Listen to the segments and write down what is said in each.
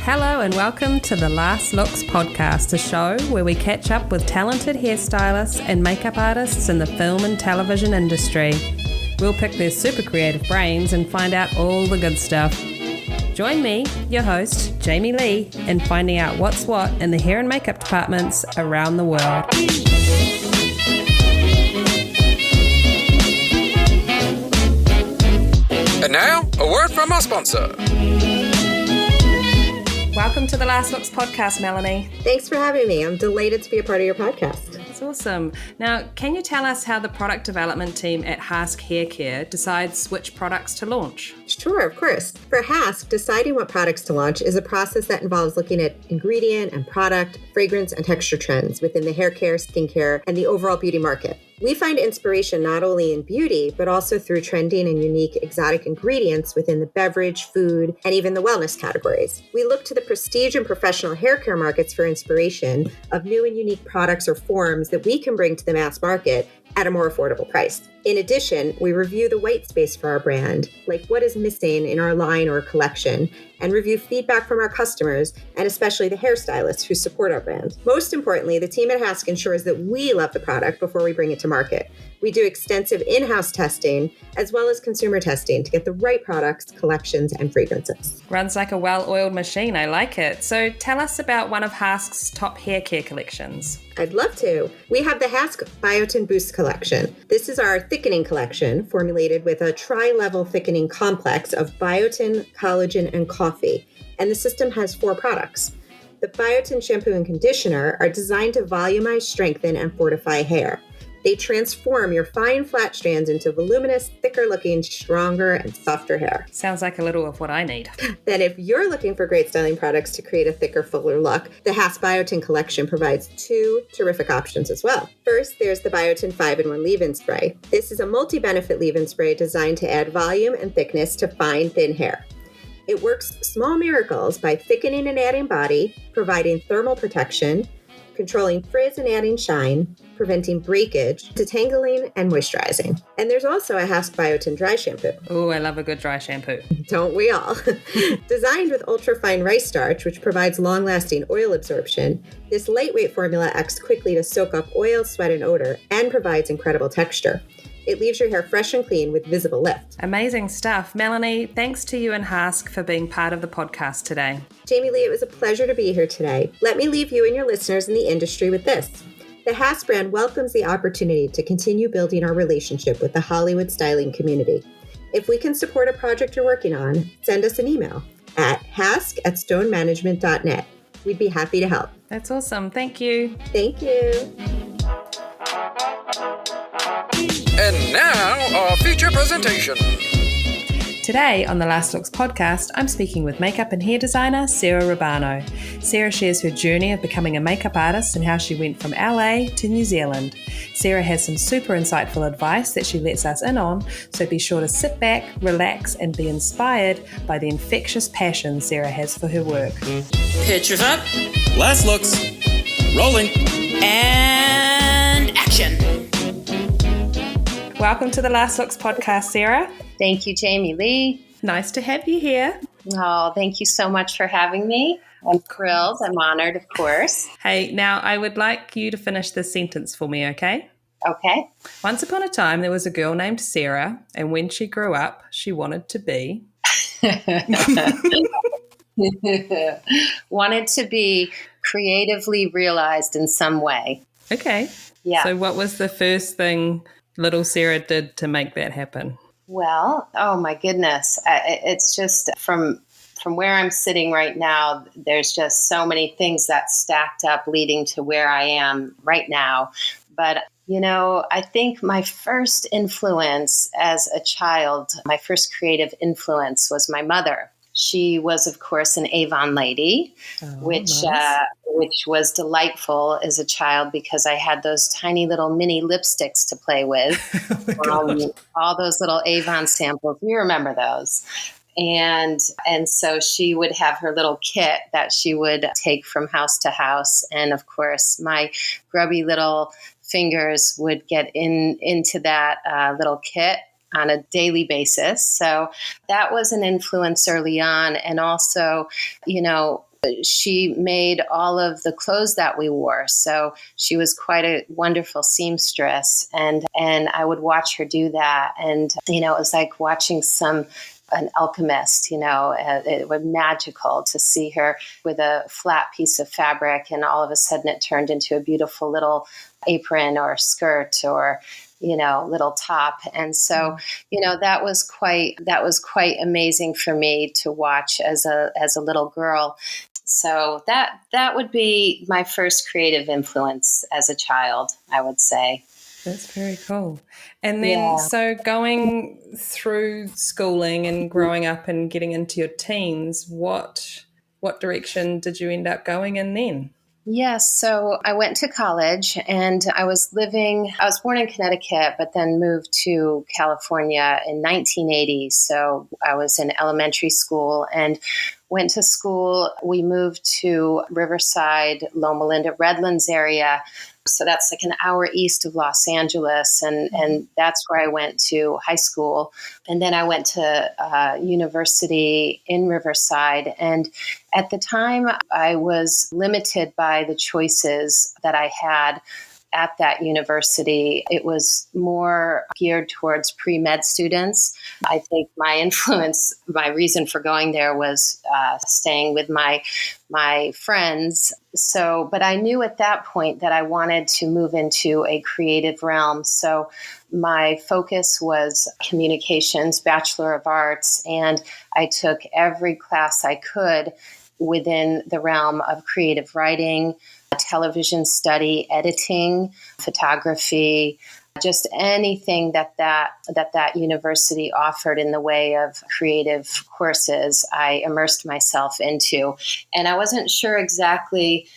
Hello and welcome to the Last Looks podcast, a show where we catch up with talented hairstylists and makeup artists in the film and television industry. We'll pick their super creative brains and find out all the good stuff. Join me, your host, Jamie Lee, in finding out what's what in the hair and makeup departments around the world. And now, a word from our sponsor. Welcome to the Last Looks podcast, Melanie. Thanks for having me. I'm delighted to be a part of your podcast. That's awesome. Now, can you tell us how the product development team at Hask Haircare decides which products to launch? Sure, of course. For Hask, deciding what products to launch is a process that involves looking at ingredient and product, fragrance, and texture trends within the hair care, skincare, and the overall beauty market. We find inspiration not only in beauty, but also through trending and unique exotic ingredients within the beverage, food, and even the wellness categories. We look to the prestige and professional hair care markets for inspiration of new and unique products or forms that we can bring to the mass market at a more affordable price. In addition, we review the white space for our brand, like what is missing in our line or collection, and review feedback from our customers, and especially the hairstylists who support our brand. Most importantly, the team at Hask ensures that we love the product before we bring it to market. We do extensive in-house testing, as well as consumer testing to get the right products, collections, and fragrances. Runs like a well-oiled machine. I like it. So tell us about one of Hask's top hair care collections. I'd love to. We have the Hask Biotin Boost collection. This is our thickening collection formulated with a tri-level thickening complex of biotin, collagen, and coffee. And the system has 4 products. The Biotin shampoo and conditioner are designed to volumize, strengthen, and fortify hair. They transform your fine, flat strands into voluminous, thicker-looking, stronger, and softer hair. Sounds like a little of what I need. Then if you're looking for great styling products to create a thicker, fuller look, the Hask Biotin collection provides 2 terrific options as well. First, there's the Biotin 5-in-1 Leave-In Spray. This is a multi-benefit leave-in spray designed to add volume and thickness to fine, thin hair. It works small miracles by thickening and adding body, providing thermal protection, controlling frizz and adding shine, preventing breakage, detangling, and moisturizing. And there's also a Hask Biotin dry shampoo. Oh, I love a good dry shampoo. Don't we all? Designed with ultra-fine rice starch, which provides long-lasting oil absorption, this lightweight formula acts quickly to soak up oil, sweat, and odor, and provides incredible texture. It leaves your hair fresh and clean with visible lift. Amazing stuff. Melanie, thanks to you and Hask for being part of the podcast today. Jamie Lee, it was a pleasure to be here today. Let me leave you and your listeners in the industry with this. The Hask brand welcomes the opportunity to continue building our relationship with the Hollywood styling community. If we can support a project you're working on, send us an email at hask@stonemanagement.net. We'd be happy to help. That's awesome. Thank you. Thank you. And now, our feature presentation. Today on the Last Looks podcast, I'm speaking with makeup and hair designer Sarah Rubano. Sarah shares her journey of becoming a makeup artist and how she went from LA to New Zealand. Sarah has some super insightful advice that she lets us in on, so be sure to sit back, relax, and be inspired by the infectious passion Sarah has for her work. Pictures up. Last looks. Rolling. And action. Welcome to the Last Looks podcast, Sarah. Thank you, Jamie Lee. Nice to have you here. Oh, thank you so much for having me. I'm thrilled. I'm honored, of course. Hey, now I would like you to finish this sentence for me, okay? Okay. Once upon a time, there was a girl named Sarah, and when she grew up, she wanted to be... Wanted to be creatively realized in some way. Okay. Yeah. So what was the first thing little Sarah did to make that happen? Well, oh my goodness. It's just from where I'm sitting right now, there's just so many things that stacked up leading to where I am right now. But, you know, I think my first influence as a child, my first creative influence was my mother. She was, of course, an Avon lady, which was delightful as a child because I had those tiny little mini lipsticks to play with. All those little Avon samples. You remember those. And so she would have her little kit that she would take from house to house. And of course, my grubby little fingers would get into that little kit on a daily basis. So that was an influence early on. And also, she made all of the clothes that we wore. So she was quite a wonderful seamstress. And I would watch her do that. And, it was like watching an alchemist, it was magical to see her with a flat piece of fabric, and all of a sudden it turned into a beautiful little apron or skirt or, little top. And so, that was quite amazing for me to watch as a little girl. So that would be my first creative influence as a child, I would say. That's very cool. And then, so going through schooling and growing up and getting into your teens, what direction did you end up going in then? Yes. So I went to college, and I was born in Connecticut, but then moved to California in 1980. So I was in elementary school and went to school. We moved to Riverside, Loma Linda, Redlands area. So that's like an hour east of Los Angeles. And that's where I went to high school. And then I went to university in Riverside. And at the time, I was limited by the choices that I had at that university. It was more geared towards pre-med students. I think my reason for going there was staying with my friends. So, but I knew at that point that I wanted to move into a creative realm. So my focus was communications, Bachelor of Arts, and I took every class I could within the realm of creative writing, television study, editing, photography, just anything that university offered in the way of creative courses, I immersed myself into. And I wasn't sure exactly,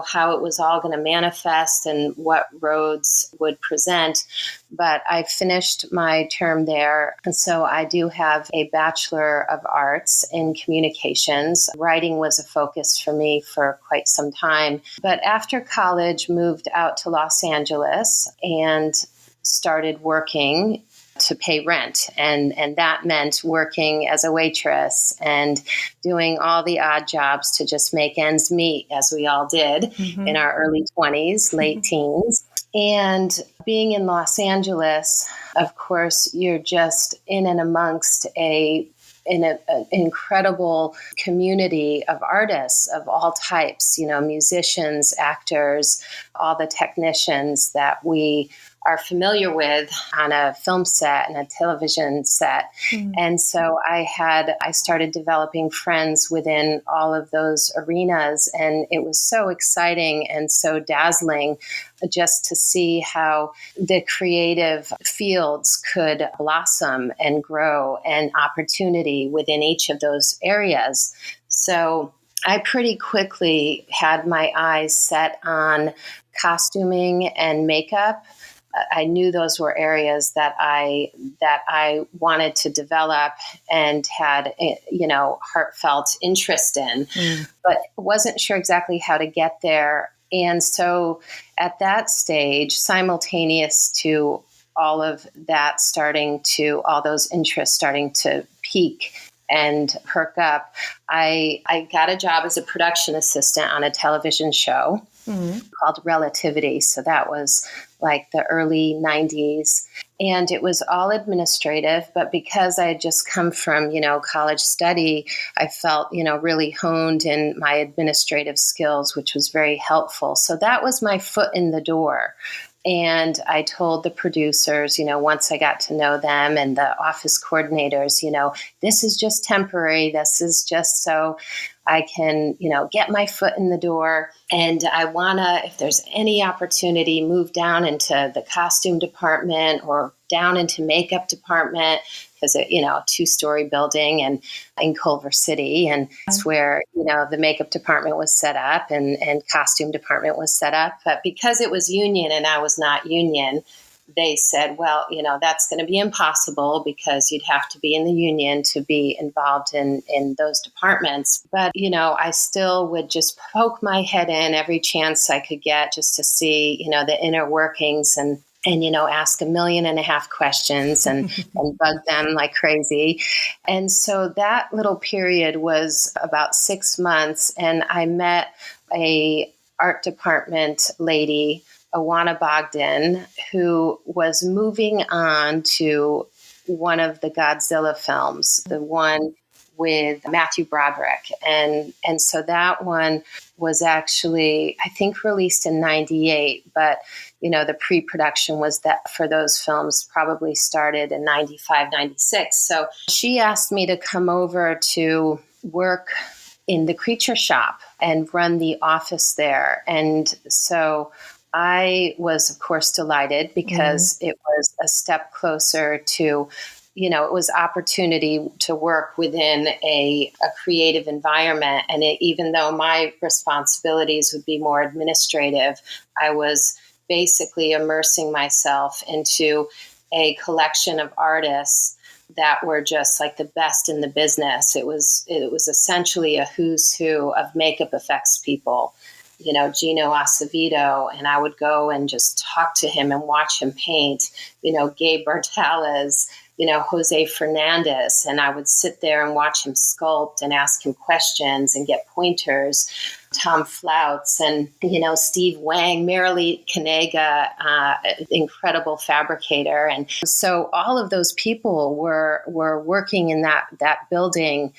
how it was all going to manifest and what roads would present. But I finished my term there. And so I do have a Bachelor of Arts in Communications. Writing was a focus for me for quite some time. But after college, moved out to Los Angeles and started working to pay rent. And that meant working as a waitress and doing all the odd jobs to just make ends meet, as we all did in our early 20s, late teens. And being in Los Angeles, of course, you're just in and amongst an incredible community of artists of all types, musicians, actors, all the technicians that we are familiar with on a film set and a television set. And so I started developing friends within all of those arenas. And it was so exciting and so dazzling just to see how the creative fields could blossom and grow and opportunity within each of those areas. So I pretty quickly had my eyes set on costuming and makeup. I knew those were areas that I wanted to develop and had, heartfelt interest in, but wasn't sure exactly how to get there. And so at that stage, simultaneous to all of that all those interests starting to peak and perk up, I got a job as a production assistant on a television show called Relativity. So that was like the early 90s. And it was all administrative, but because I had just come from, college study, I felt, really honed in my administrative skills, which was very helpful. So that was my foot in the door. And I told the producers, once I got to know them and the office coordinators, this is just temporary. This is just so I can, get my foot in the door. And I want to, if there's any opportunity, move down into the costume department or down into makeup department, because a 2-story building and in Culver City. And that's where, the makeup department was set up and costume department was set up. But because it was union and I was not union, they said, well, that's going to be impossible because you'd have to be in the union to be involved in those departments. But, I still would just poke my head in every chance I could get just to see, the inner workings and ask 1.5 million questions and bug them like crazy. And so that little period was about 6 months. And I met a art department lady, Awana Bogdan, who was moving on to one of the Godzilla films, the one with Matthew Broderick. And so that one was actually, I think, released in 98, but the pre-production was that for those films probably started in 95, 96. So she asked me to come over to work in the Creature Shop and run the office there. And so I was, of course, delighted because it was a step closer to, it was opportunity to work within a creative environment. And even though my responsibilities would be more administrative, I was basically immersing myself into a collection of artists that were just like the best in the business. It was essentially a who's who of makeup effects people. Gino Acevedo, and I would go and just talk to him and watch him paint, Gabe Bertales, Jose Fernandez, and I would sit there and watch him sculpt and ask him questions and get pointers. Tom Flouts and, Steve Wang, Marilee Kanega, incredible fabricator. And so all of those people were working in that building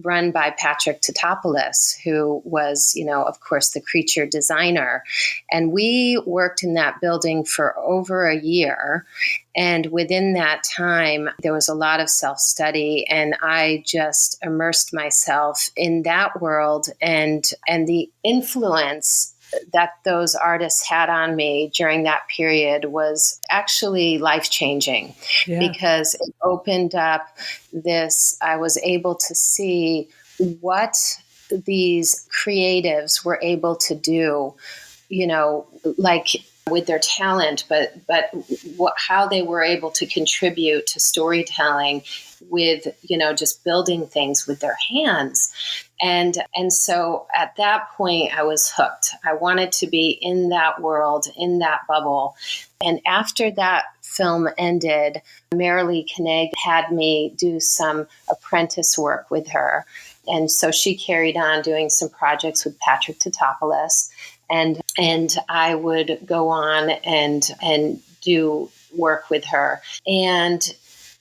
run by Patrick Tatopoulos, who was, of course, the creature designer. And we worked in that building for over a year. And within that time, there was a lot of self-study, and I just immersed myself in that world and the influence that those artists had on me during that period was actually life-changing because it opened up I was able to see what these creatives were able to do, like with their talent, but how they were able to contribute to storytelling with, just building things with their hands. And so at that point I was hooked. I wanted to be in that world, in that bubble. And after that film ended, Marilee Kaneg had me do some apprentice work with her. And so she carried on doing some projects with Patrick Tatopoulos. And I would go on and do work with her. And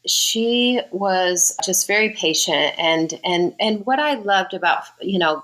she was just very patient. And what I loved about,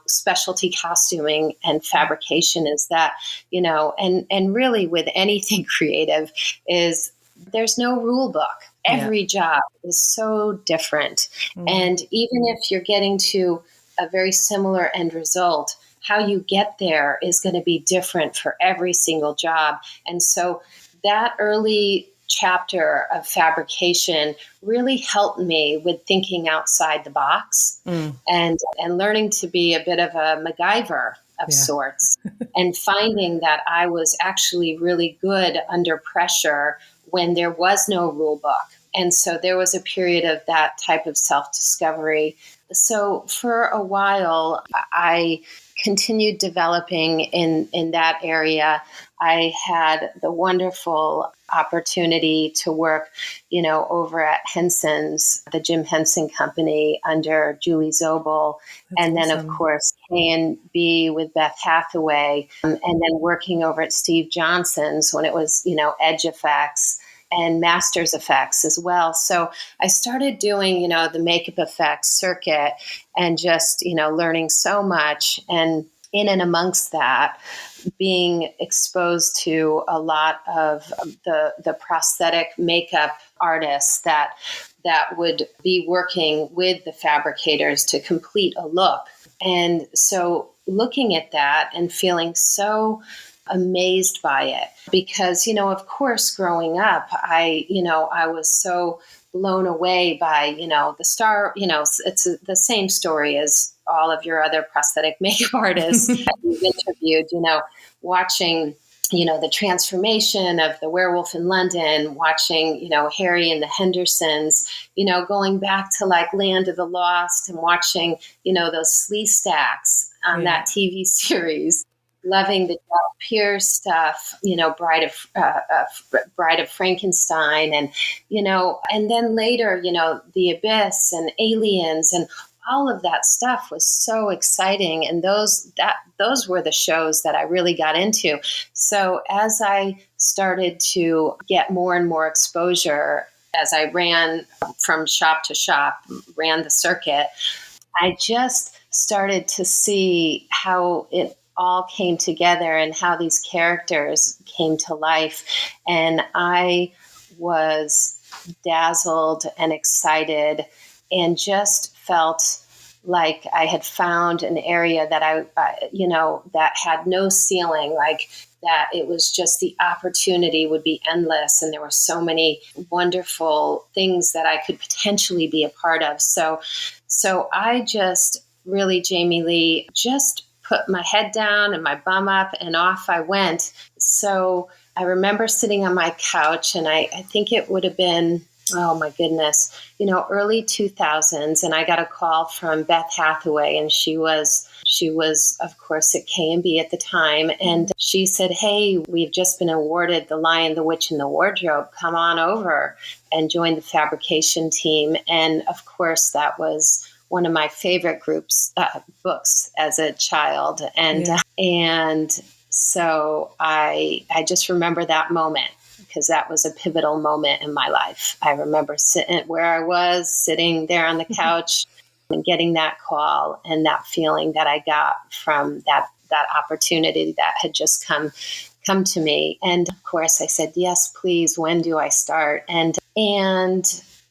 specialty costuming and fabrication is that, and really with anything creative is there's no rule book. Every job is so different. And even if you're getting to a very similar end result, how you get there is going to be different for every single job. And so that early chapter of fabrication really helped me with thinking outside the box and learning to be a bit of a MacGyver of sorts and finding that I was actually really good under pressure when there was no rule book. And so there was a period of that type of self-discovery. So for a while, I continued developing in that area. I had the wonderful opportunity to work, over at Henson's, the Jim Henson Company under Julie Zobel. And then, of course, K&B with Beth Hathaway, and then working over at Steve Johnson's when it was, Edge Effects and Masters Effects as well. So I started doing, the makeup effects circuit and just, learning so much. And in and amongst that, being exposed to a lot of the prosthetic makeup artists that would be working with the fabricators to complete a look. And so looking at that and feeling so amazed by it because, of course, growing up, I was so blown away by, the star, it's the same story as all of your other prosthetic makeup artists that you've interviewed, watching the transformation of the Werewolf in London, watching, Harry and the Hendersons, going back to like Land of the Lost and watching, those Slee Stacks on that TV series, loving the Jack Pierce stuff, Bride of Frankenstein, and, and then later, The Abyss and Aliens and all of that stuff was so exciting. And those were the shows that I really got into. So as I started to get more and more exposure, as I ran from shop to shop, ran the circuit, I just started to see how it all came together and how these characters came to life. And I was dazzled and excited and just felt like I had found an area that that had no ceiling, like that it was just the opportunity would be endless. And there were so many wonderful things that I could potentially be a part of. So I just really, Jamie Lee, just put my head down and my bum up and off I went. So I remember sitting on my couch, and I think it would have been, oh my goodness, early 2000s. And I got a call from Beth Hathaway, and she was, of course, at K&B at the time. And she said, hey, we've just been awarded The Lion, the Witch, and the Wardrobe. Come on over and join the fabrication team. And of course, that was one of my favorite books as a child. And so I just remember that moment, because that was a pivotal moment in my life. I remember sitting where I was, sitting there on the couch and getting that call, and that feeling that I got from that opportunity that had just come to me. And of course I said, yes, please, when do I start? And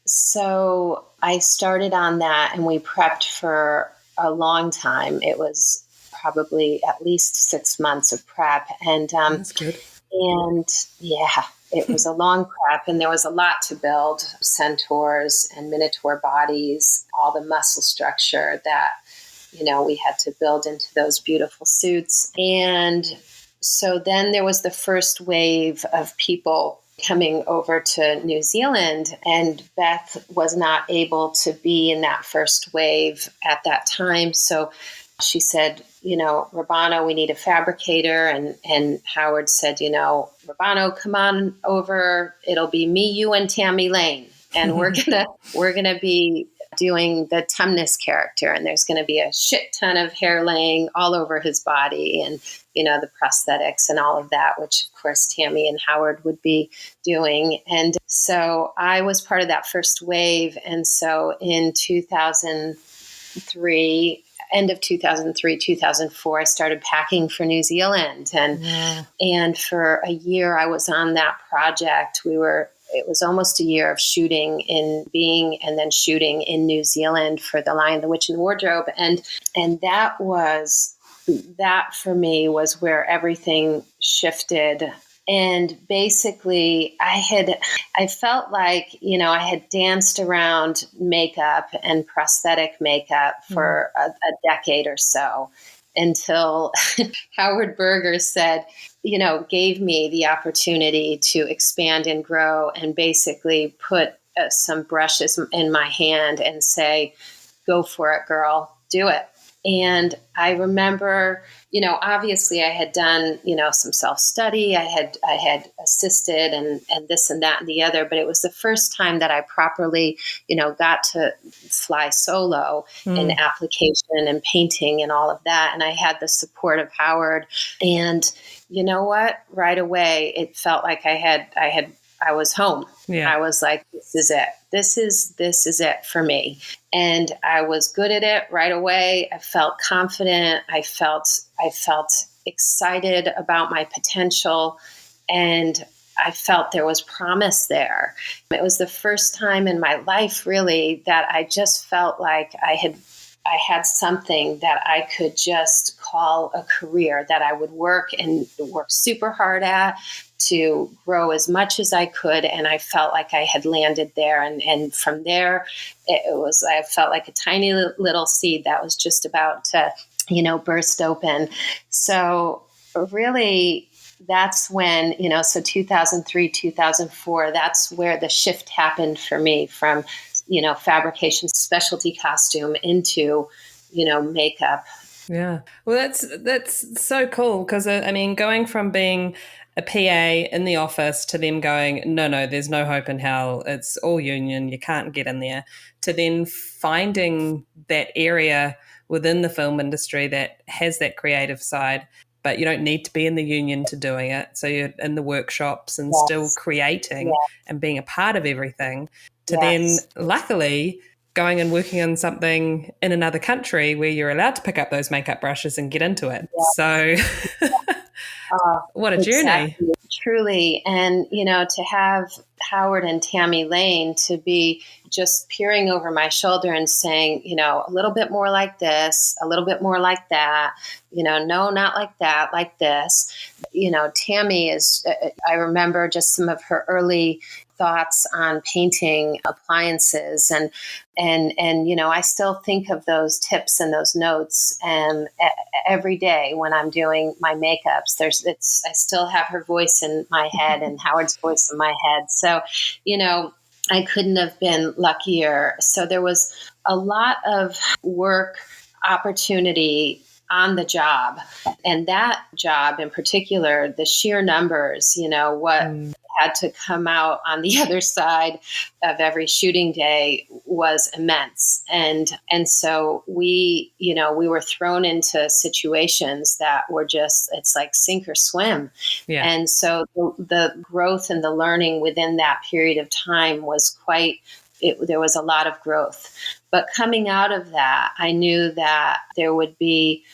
so I started on that, and we prepped for a long time. It was probably at least 6 months of prep. And That's good. And yeah, it was a long prep, and there was a lot to build: centaurs and minotaur bodies, all the muscle structure that, we had to build into those beautiful suits. And so then there was the first wave of people coming over to New Zealand, and Beth was not able to be in that first wave at that time. So she said, Rubano, we need a fabricator. And Howard said, Rubano, come on over. It'll be me, you, and Tammy Lane. And we're gonna be doing the Tumnus character, and there's going to be a shit ton of hair laying all over his body, and the prosthetics and all of that, which of course Tammy and Howard would be doing. And so I was part of that first wave. And so in 2003, end of 2003, 2004, I started packing for New Zealand. And for a year I was on that project. It was almost a year of shooting and then shooting in New Zealand for The Lion, the Witch, and the Wardrobe. And that for me was where everything shifted. And basically I felt like, I had danced around makeup and prosthetic makeup for a decade or so, until Howard Berger said, gave me the opportunity to expand and grow, and basically put some brushes in my hand and say, go for it, girl, do it. And I remember, obviously I had done, some self-study. I had assisted and this and that and the other, but it was the first time that I properly, got to fly solo in application and painting and all of that. And I had the support of Howard. And you know what? Right away, it felt like I was home. Yeah. I was like, this is it. This is it for me. And I was good at it right away. I felt confident. I felt excited about my potential, and I felt there was promise there. It was the first time in my life, really, that I just felt like I had something that I could just call a career, that I would work super hard at, to grow as much as I could. And I felt like I had landed there. And from there, I felt like a tiny little seed that was just about to, burst open. So really, that's when, so 2003, 2004, that's where the shift happened for me from, fabrication, specialty costume into, makeup. Yeah. Well, that's so cool because, going from being a PA in the office to them going, no, there's no hope in hell. It's all union. You can't get in there. To then finding that area within the film industry that has that creative side, but you don't need to be in the union to doing it. So you're in the workshops and still creating and being a part of everything. To then, luckily, going and working on something in another country where you're allowed to pick up those makeup brushes and get into it. So what a journey. Truly. And, to have Howard and Tammy Lane to be just peering over my shoulder and saying, a little bit more like this, a little bit more like that, no, not like that, like this. Tammy is, I remember just some of her early thoughts on painting appliances and I still think of those tips and those notes and every day when I'm doing my makeups I still have her voice in my head and Howard's voice in my head. So, I couldn't have been luckier. So there was a lot of work opportunity on the job, and that job in particular, the sheer numbers, what had to come out on the other side of every shooting day was immense. And so we were thrown into situations that were just, it's like sink or swim. Yeah. And so the growth and the learning within that period of time was there was a lot of growth. But coming out of that, I knew that there would be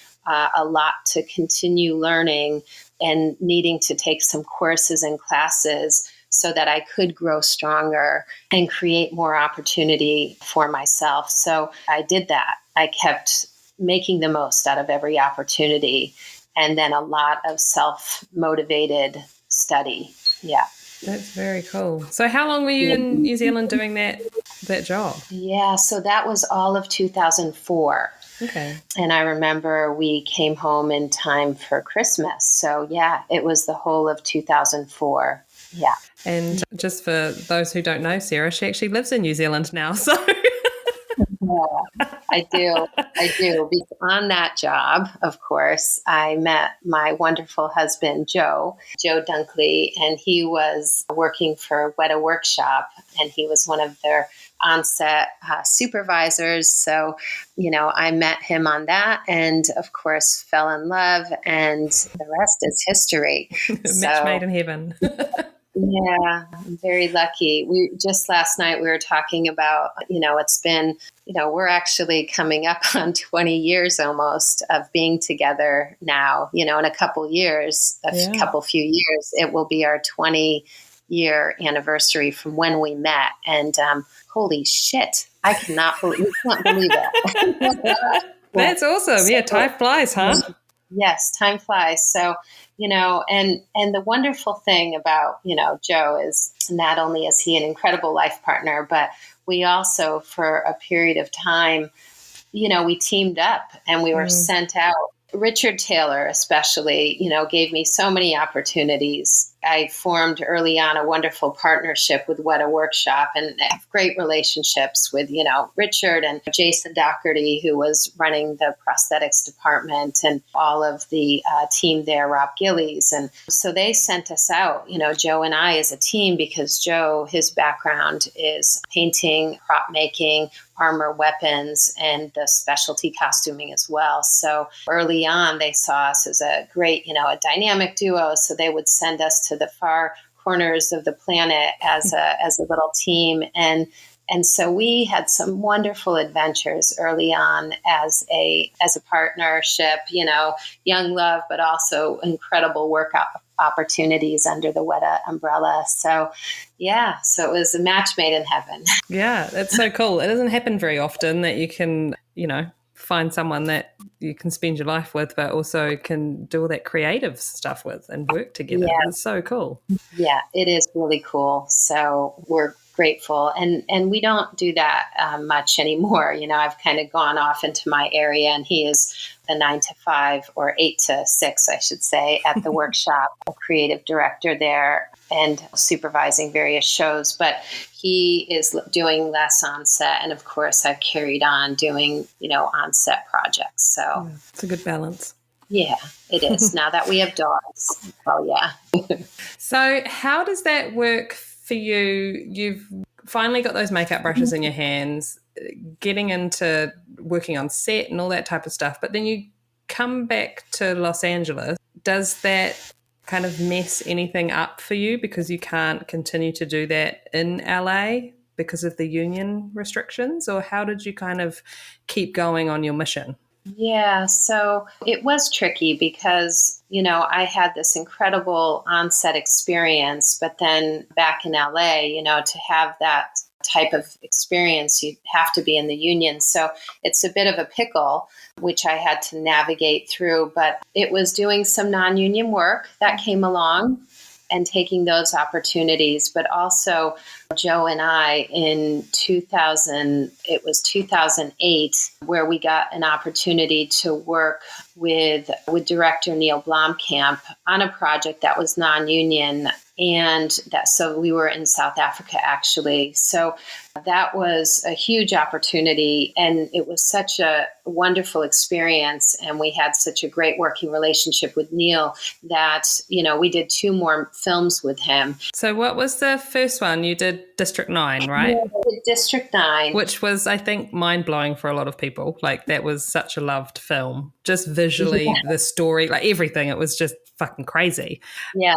a lot to continue learning and needing to take some courses and classes so that I could grow stronger and create more opportunity for myself. So I did that. I kept making the most out of every opportunity, and then a lot of self-motivated study. Yeah. That's very cool. So how long were you in New Zealand doing that job? Yeah, so that was all of 2004. Okay. And I remember we came home in time for Christmas. So yeah, it was the whole of 2004. Yeah. And just for those who don't know, Sarah, she actually lives in New Zealand now. So yeah, I do. Because on that job, of course, I met my wonderful husband, Joe Dunkley, and he was working for Weta Workshop, and he was one of their on-set supervisors. So, I met him on that and, of course, fell in love, and the rest is history. Match made in heaven. Yeah, I'm very lucky. Just last night we were talking about, it's been, we're actually coming up on 20 years almost of being together now, in a couple years, few years, it will be our 20-year anniversary from when we met. And holy shit, I can't believe it. That's awesome. Yeah, time flies, huh? Yes, time flies. So, and the wonderful thing about, Joe is not only is he an incredible life partner, but we also, for a period of time, we teamed up and we were sent out. Richard Taylor, especially, gave me so many opportunities. I formed early on a wonderful partnership with Weta Workshop and have great relationships with, Richard and Jason Doherty, who was running the prosthetics department, and all of the team there, Rob Gillies. And so they sent us out, Joe and I as a team, because Joe, his background is painting, prop making, armor, weapons, and the specialty costuming as well. So early on, they saw us as a great, a dynamic duo. So they would send us to the far corners of the planet as a little team. And so we had some wonderful adventures early on as a partnership, young love, but also incredible work opportunities under the Weta umbrella. So yeah, so it was a match made in heaven. Yeah, that's so cool. It doesn't happen very often that you can, find someone that you can spend your life with, but also can do all that creative stuff with and work together. Yeah. It's so cool. Yeah, it is really cool. So we're grateful. And we don't do that much anymore. I've kind of gone off into my area, and he is a 9 to 5 or 8 to 6, I should say, at the workshop, a creative director there and supervising various shows. But he is doing less on set. And of course, I've carried on doing, on set projects. So it's a good balance. Yeah, it is. Now that we have dogs. Well, yeah. So how does that work for you? You've finally got those makeup brushes in your hands, getting into working on set and all that type of stuff. But then you come back to Los Angeles. Does that kind of mess anything up for you because you can't continue to do that in LA because of the union restrictions? Or how did you kind of keep going on your mission? Yeah, so it was tricky because, I had this incredible on-set experience, but then back in LA, to have that type of experience, you have to be in the union. So it's a bit of a pickle, which I had to navigate through, but it was doing some non-union work that came along and taking those opportunities. But also Joe and I in 2008, where we got an opportunity to work with director Neil Blomkamp on a project that was non-union. So we were in South Africa, actually. So that was a huge opportunity, and it was such a wonderful experience. And we had such a great working relationship with Neil that, we did 2 more films with him. So what was the first one? You did District 9, right? Yeah, District 9. Which was, I think, mind-blowing for a lot of people. Like, that was such a loved film. Just visually, the story, like everything. It was just fucking crazy. Yeah.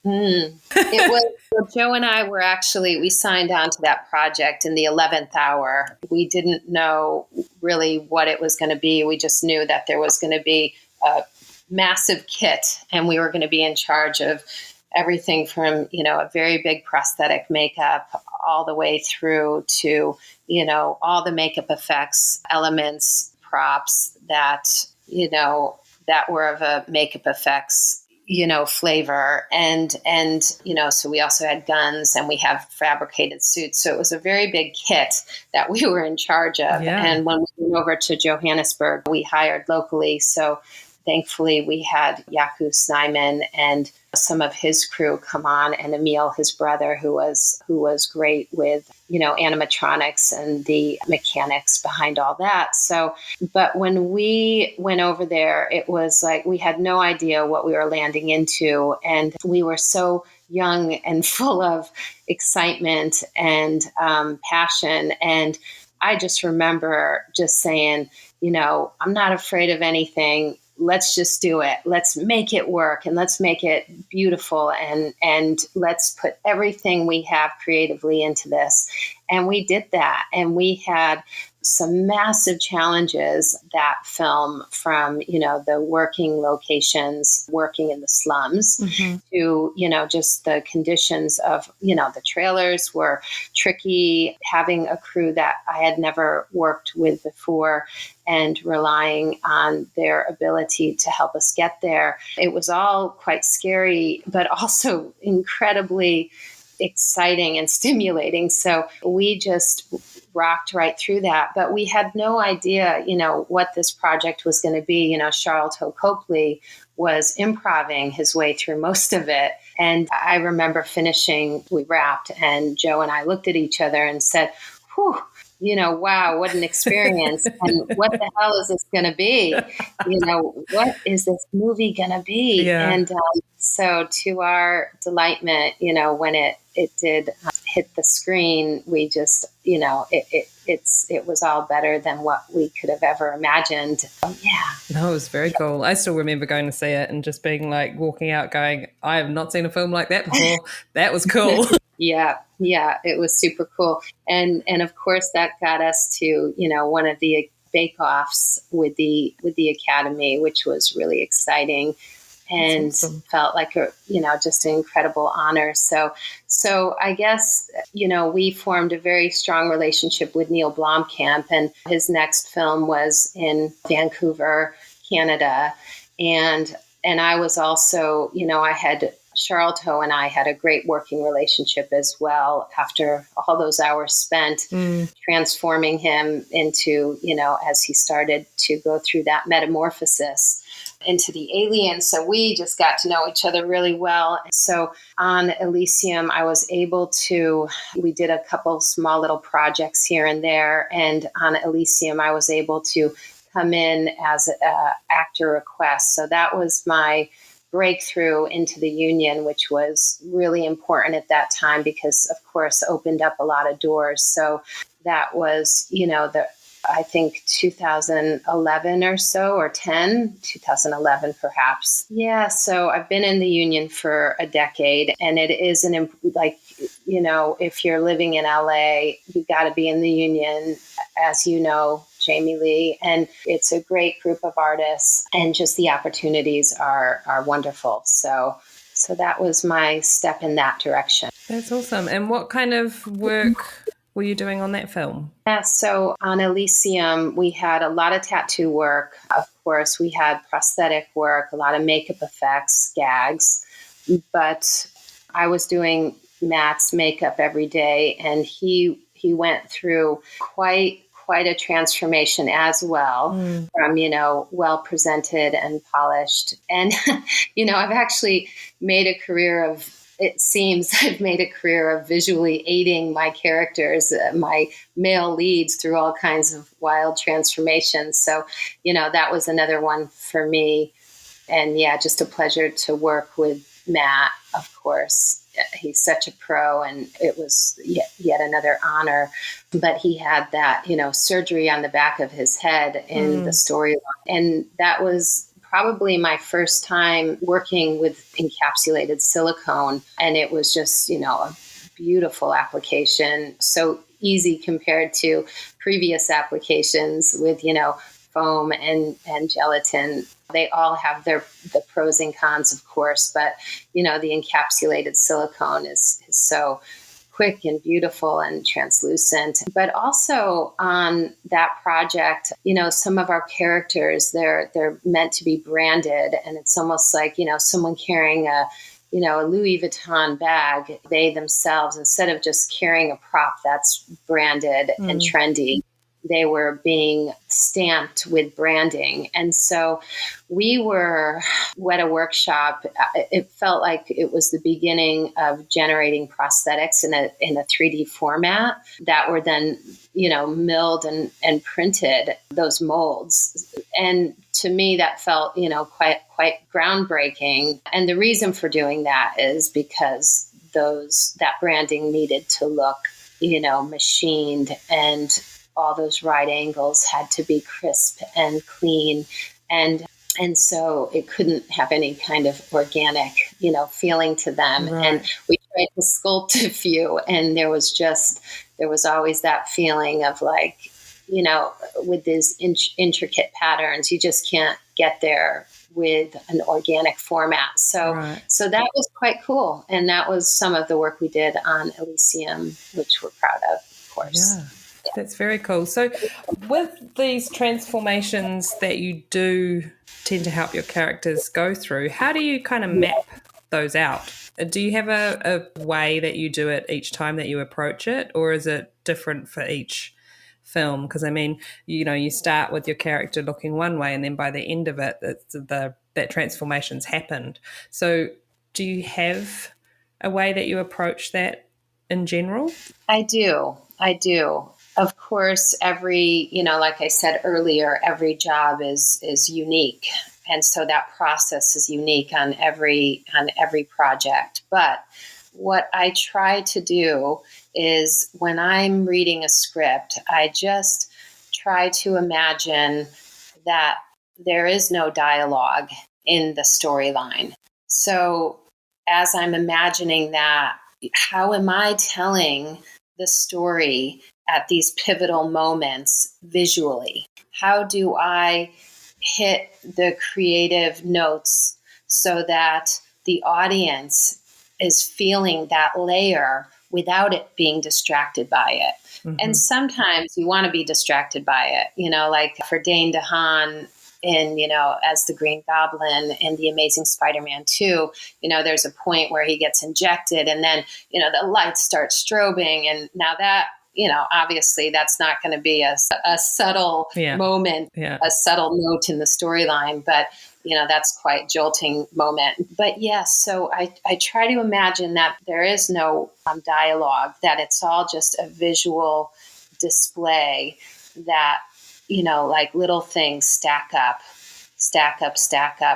It was, Joe and I we signed on to that project in the 11th hour. We didn't know really what it was going to be. We just knew that there was going to be a massive kit, and we were going to be in charge of everything from, a very big prosthetic makeup all the way through to, all the makeup effects, elements, props that were of a makeup effects, flavor. And, so we also had guns, and we have fabricated suits. So it was a very big kit that we were in charge of. Yeah. And when we went over to Johannesburg, we hired locally. So thankfully we had Yaku Snyman and some of his crew come on, and Emil, his brother, who was great with, animatronics and the mechanics behind all that. So, but when we went over there, it was like we had no idea what we were landing into. And we were so young and full of excitement and passion. And I just remember just saying, I'm not afraid of anything. Let's just do it. Let's make it work, and let's make it beautiful, and let's put everything we have creatively into this. And we did that. And we had some massive challenges that film, from, the working locations, working in the slums, to, just the conditions of, the trailers were tricky, having a crew that I had never worked with before and relying on their ability to help us get there. It was all quite scary, but also incredibly exciting and stimulating. So we just rocked right through that. But we had no idea, what this project was going to be. Charlton Copley was improvising his way through most of it. And I remember finishing, we wrapped, and Joe and I looked at each other and said, whew, wow, what an experience. And what the hell is this going to be? What is this movie going to be? Yeah. And so to our delightment, when it did hit the screen, we just, it was all better than what we could have ever imagined. Yeah. No, it was very cool. I still remember going to see it and just being like, walking out going, I have not seen a film like that before. That was cool. Yeah, it was super cool. And of course that got us to, one of the bake-offs with the Academy, which was really exciting and awesome. Felt like just an incredible honor. So I guess, we formed a very strong relationship with Neil Blomkamp, and his next film was in Vancouver, Canada. And I was also, I had Charlton and I had a great working relationship as well after all those hours spent transforming him into, as he started to go through that metamorphosis into the alien. So we just got to know each other really well. So on Elysium, we did a couple small little projects here and there. And on Elysium, I was able to come in as an actor request. So that was my breakthrough into the union, which was really important at that time because, of course, opened up a lot of doors. So that was, I think 2011 or so, or 2011 perhaps. Yeah, so I've been in the union for a decade, and it is if you're living in LA, you got to be in the union, as you know, Jamie Lee, and it's a great group of artists, and just the opportunities are wonderful. So that was my step in that direction. That's awesome. And what kind of work were you doing on that film? Yeah, so on Elysium, we had a lot of tattoo work. Of course, we had prosthetic work, a lot of makeup effects, gags. But I was doing Matt's makeup every day, and he went through quite a transformation as well from, well presented and polished. And, I've actually made a career of visually aiding my characters, my male leads through all kinds of wild transformations. So, that was another one for me. And yeah, just a pleasure to work with Matt, of course. He's such a pro, and it was yet another honor. But he had that, surgery on the back of his head in the storyline. And that was probably my first time working with encapsulated silicone. And it was just, a beautiful application. So easy compared to previous applications with, foam and gelatin. They all have the pros and cons, of course, but, the encapsulated silicone is so quick and beautiful and translucent. But also on that project, some of our characters, they're meant to be branded, and it's almost like, someone carrying a Louis Vuitton bag. They themselves, instead of just carrying a prop that's branded and trendy, they were being stamped with branding. And so we were at a workshop. It felt like it was the beginning of generating prosthetics in a 3D format that were then, milled and printed, those molds. And to me, that felt, quite groundbreaking. And the reason for doing that is because that branding needed to look, machined, and all those right angles had to be crisp and clean. And so it couldn't have any kind of organic, feeling to them. Right. And we tried to sculpt a few, and there was always that feeling of like, with these intricate patterns, you just can't get there with an organic format. So that was quite cool. And that was some of the work we did on Elysium, which we're proud of course. Yeah. That's very cool. So with these transformations that you do tend to help your characters go through, how do you kind of map those out? Do you have a way that you do it each time that you approach it, or is it different for each film? Because, you start with your character looking one way, and then by the end of it, that transformation's happened. So do you have a way that you approach that in general? I do. Of course, every, like I said earlier, every job is unique. And so that process is unique on every project. But what I try to do is when I'm reading a script, I just try to imagine that there is no dialogue in the storyline. So as I'm imagining that, how am I telling the story at these pivotal moments visually? How do I hit the creative notes so that the audience is feeling that layer without it being distracted by it? Mm-hmm. And sometimes you want to be distracted by it. Like for Dane DeHaan, in, as the Green Goblin in The Amazing Spider-Man 2, there's a point where he gets injected and then, the lights start strobing. And now that, obviously that's not going to be a subtle moment, a subtle note in the storyline, but that's quite jolting moment. But yes, so I try to imagine that there is no dialogue, that it's all just a visual display that, like little things stack up,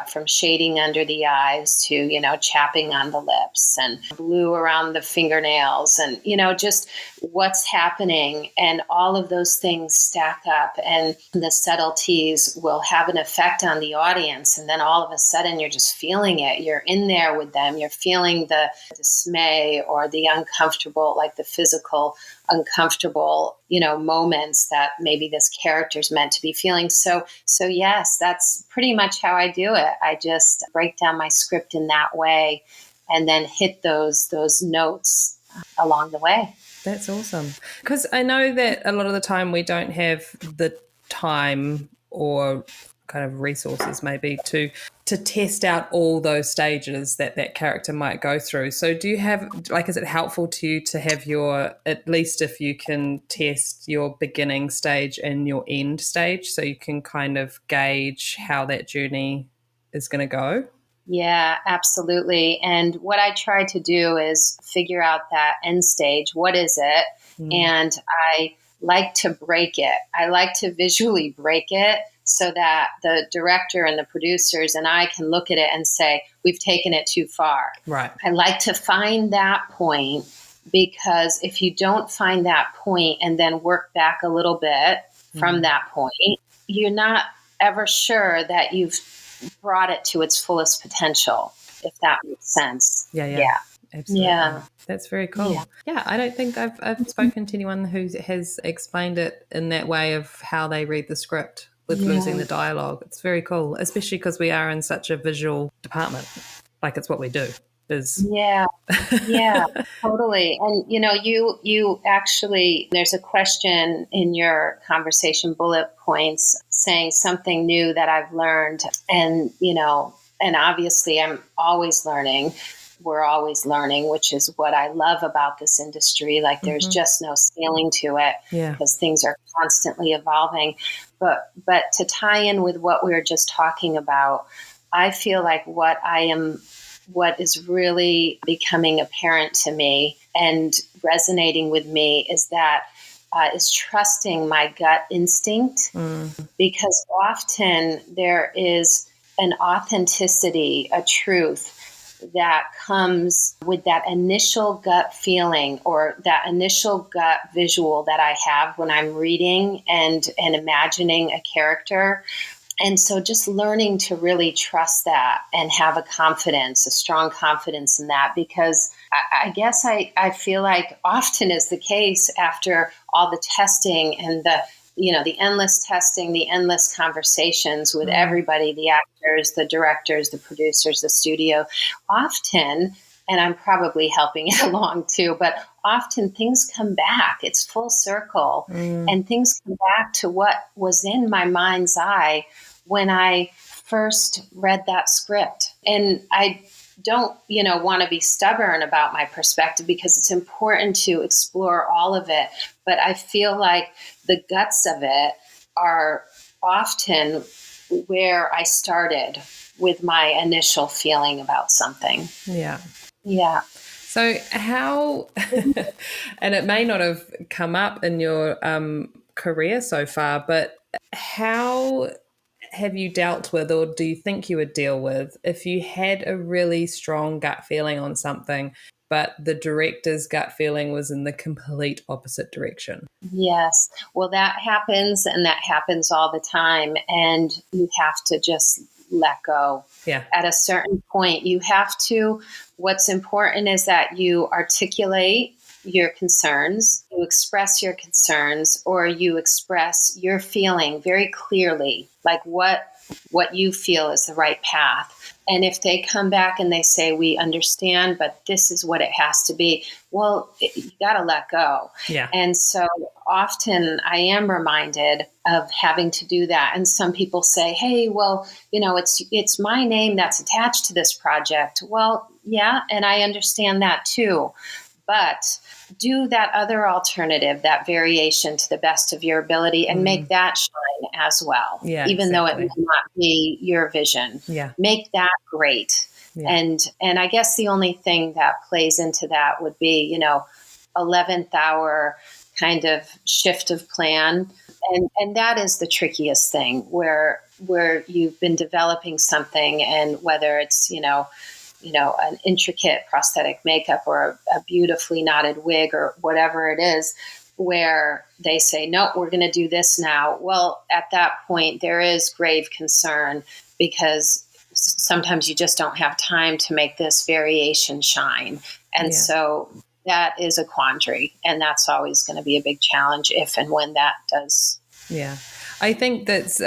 from shading under the eyes to, chapping on the lips and blue around the fingernails and, just what's happening. And all of those things stack up and the subtleties will have an effect on the audience. And then all of a sudden you're just feeling it. You're in there with them. You're feeling the dismay or the uncomfortable, like the physical uncomfortable, moments that maybe this character's meant to be feeling. So yes, that's pretty much how I do it. I just break down my script in that way and then hit those notes along the way. That's awesome. Because I know that a lot of the time we don't have the time or kind of resources maybe to test out all those stages that character might go through. So do you have, is it helpful to you to have at least if you can test your beginning stage and your end stage so you can kind of gauge how that journey is going to go? Yeah, absolutely. And what I try to do is figure out that end stage. What is it? And I like to break it. I like to visually break it so that the director and the producers and I can look at it and say, we've taken it too far. Right. I like to find that point, because if you don't find that point and then work back a little bit from that point, you're not ever sure that you've brought it to its fullest potential, if that makes sense. Yeah. Absolutely. Yeah. That's very cool. Yeah, I don't think I've spoken to anyone who has explained it in that way of how they read the script with losing the dialogue. It's very cool, especially because we are in such a visual department. Like, it's what we do. Yeah, totally. And, you actually, there's a question in your conversation bullet points saying something new that I've learned. And, and obviously I'm always learning. We're always learning, which is what I love about this industry. Like, there's just no ceiling to it because things are constantly evolving. But to tie in with what we were just talking about, I feel like what is really becoming apparent to me and resonating with me is that is trusting my gut instinct, because often there is an authenticity, a truth that comes with that initial gut feeling or that initial gut visual that I have when I'm reading and imagining a character. And so just learning to really trust that and have a strong confidence in that, because I guess I feel like often is the case after all the testing and the endless testing, the endless conversations with everybody, the actors, the directors, the producers, the studio, often, and I'm probably helping it along too, but often things come back. It's full circle and things come back to what was in my mind's eye when I first read that script. And I don't, want to be stubborn about my perspective, because it's important to explore all of it. But I feel like the guts of it are often where I started with my initial feeling about something. Yeah. Yeah. So how, and it may not have come up in your career so far, but how have you dealt with, or do you think you would deal with, if you had a really strong gut feeling on something, but the director's gut feeling was in the complete opposite direction? Yes. Well, that happens, and that happens all the time. And you have to just let go. Yeah. At a certain point, you have to, what's important is that you articulate your concerns, you express your concerns, or you express your feeling very clearly. Like, what what you feel is the right path. And if they come back and they say, we understand, but this is what it has to be, well, you got to let go. Yeah. And so often I am reminded of having to do that. And some people say, hey, well, it's my name that's attached to this project. Well, yeah. And I understand that too. But do that other alternative, that variation to the best of your ability, and make that shine as well. Yeah, even though it exactly. may not be your vision. Yeah. Make that great. Yeah. And I guess the only thing that plays into that would be, 11th hour kind of shift of plan. And that is the trickiest thing where you've been developing something, and whether it's, an intricate prosthetic makeup or a beautifully knotted wig or whatever it is, where they say, no, we're going to do this now. Well, at that point, there is grave concern, because sometimes you just don't have time to make this variation shine. And so that is a quandary, and that's always going to be a big challenge if and when that does. Yeah. I think that's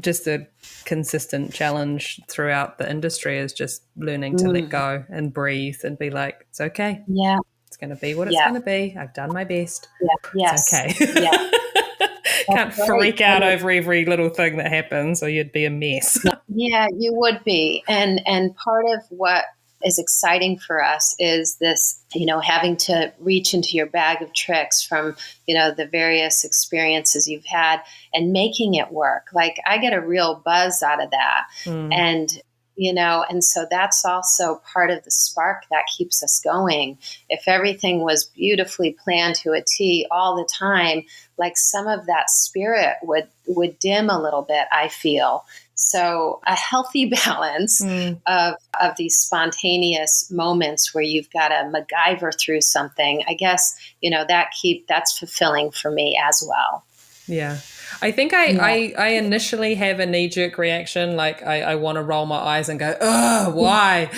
just a consistent challenge throughout the industry, is just learning to let go and breathe and be like, it's okay. Yeah. It's going to be what it's going to be. I've done my best. Yeah. Yes. It's okay. Yeah. Can't freak out over every little thing that happens, or you'd be a mess. Yeah, you would be. And part of what is exciting for us is this, having to reach into your bag of tricks from, the various experiences you've had and making it work. Like, I get a real buzz out of that. And so that's also part of the spark that keeps us going. If everything was beautifully planned to a T all the time, like, some of that spirit would dim a little bit, I feel. So a healthy balance of these spontaneous moments where you've got to MacGyver through something, I guess, that's fulfilling for me as well. Yeah. I think I initially have a knee-jerk reaction, like I want to roll my eyes and go, oh, why?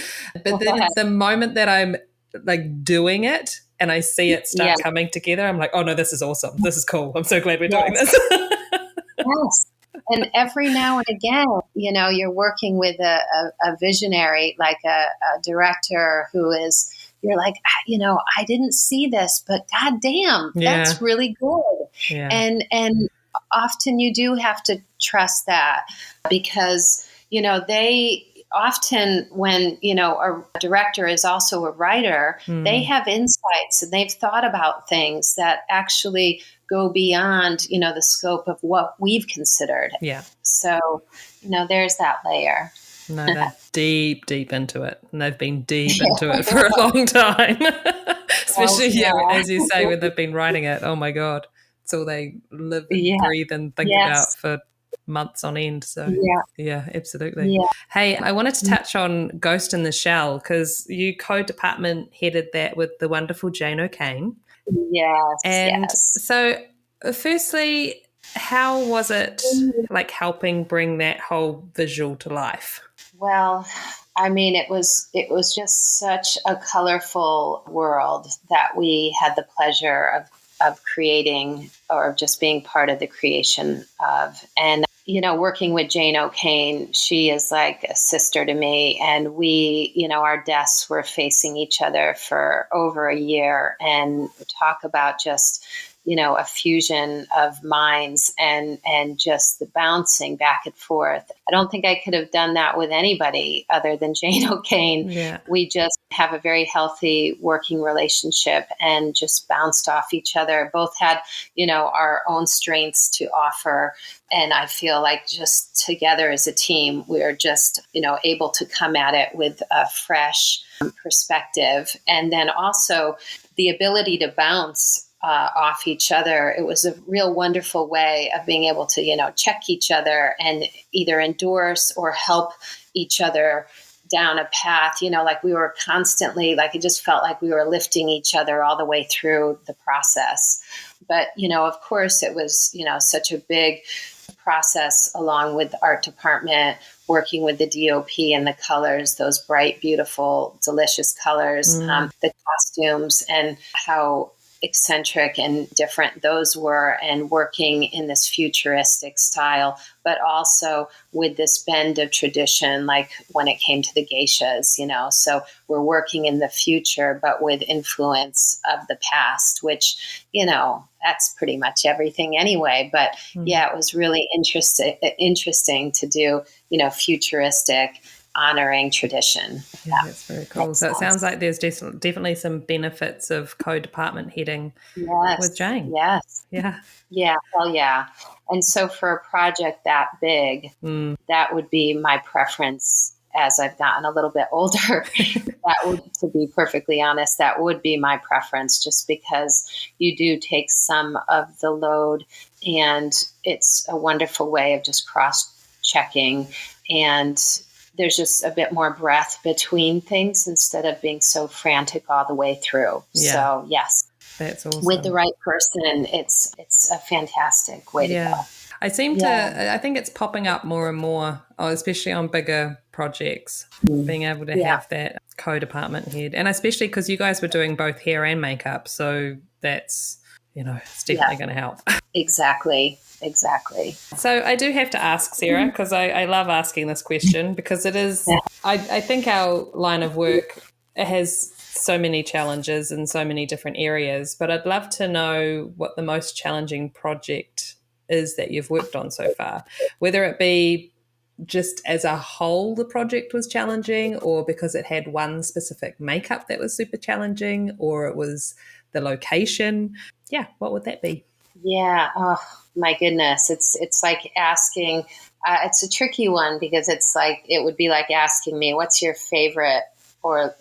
But then the moment that I'm like doing it and I see it start coming together, I'm like, oh no, this is awesome. This is cool. I'm so glad we're doing this. Yes. And every now and again, you're working with a visionary, like a director who is, you're like, I didn't see this, but goddamn, that's really good. Yeah. And often you do have to trust that, because, they often, when, a director is also a writer, they have insights and they've thought about things that actually go beyond, the scope of what we've considered. Yeah. So, there's that layer. No, they're deep into it. And they've been deep into it for a long time. Especially, as you say, when they've been writing it. Oh, my God. It's all they live and breathe and think about for months on end. So, yeah, absolutely. Yeah. Hey, I wanted to touch on Ghost in the Shell, because you co-department headed that with the wonderful Jane O'Kane. Yes. And so, firstly, how was it like helping bring that whole visual to life? Well, I mean, it was just such a colorful world that we had the pleasure of creating, or just being part of the creation of. And, working with Jane O'Kane, she is like a sister to me. And we, our desks were facing each other for over a year, and talk about just, a fusion of minds and just the bouncing back and forth. I don't think I could have done that with anybody other than Jane O'Kane. Yeah. We just have a very healthy working relationship and just bounced off each other. Both had, our own strengths to offer. And I feel like just together as a team, we are just, able to come at it with a fresh perspective. And then also the ability to bounce off each other. It was a real wonderful way of being able to, check each other and either endorse or help each other down a path, like we were constantly, like it just felt like we were lifting each other all the way through the process. But, of course, it was, such a big process along with the art department, working with the DOP and the colors, those bright, beautiful, delicious colors, the costumes, and how eccentric and different those were, and working in this futuristic style, but also with this bend of tradition, like when it came to the geishas, so we're working in the future, but with influence of the past, which, that's pretty much everything anyway. But yeah, it was really interesting to do, futuristic, honoring tradition. Yeah, that's very cool. So it sounds like there's definitely some benefits of co-department heading with Jane. Yes. Yeah. Yeah. Well, yeah. And so for a project that big, that would be my preference as I've gotten a little bit older. To be perfectly honest, that would be my preference, just because you do take some of the load, and it's a wonderful way of just cross-checking, and there's just a bit more breath between things instead of being so frantic all the way through. Yeah. So yes, that's awesome. With the right person, it's a fantastic way to go. I think it's popping up more and more, especially on bigger projects, being able to have that co-department head. And especially because you guys were doing both hair and makeup. So that's, it's definitely going to help. Exactly. So I do have to ask, Sarah, because I love asking this question, because it is, I think our line of work has so many challenges in so many different areas, but I'd love to know what the most challenging project is that you've worked on so far, whether it be just as a whole the project was challenging, or because it had one specific makeup that was super challenging, or it was the location. Yeah, what would that be? Yeah, oh my goodness, it's like asking. It's a tricky one, because it's like it would be like asking me, "What's your favorite?" or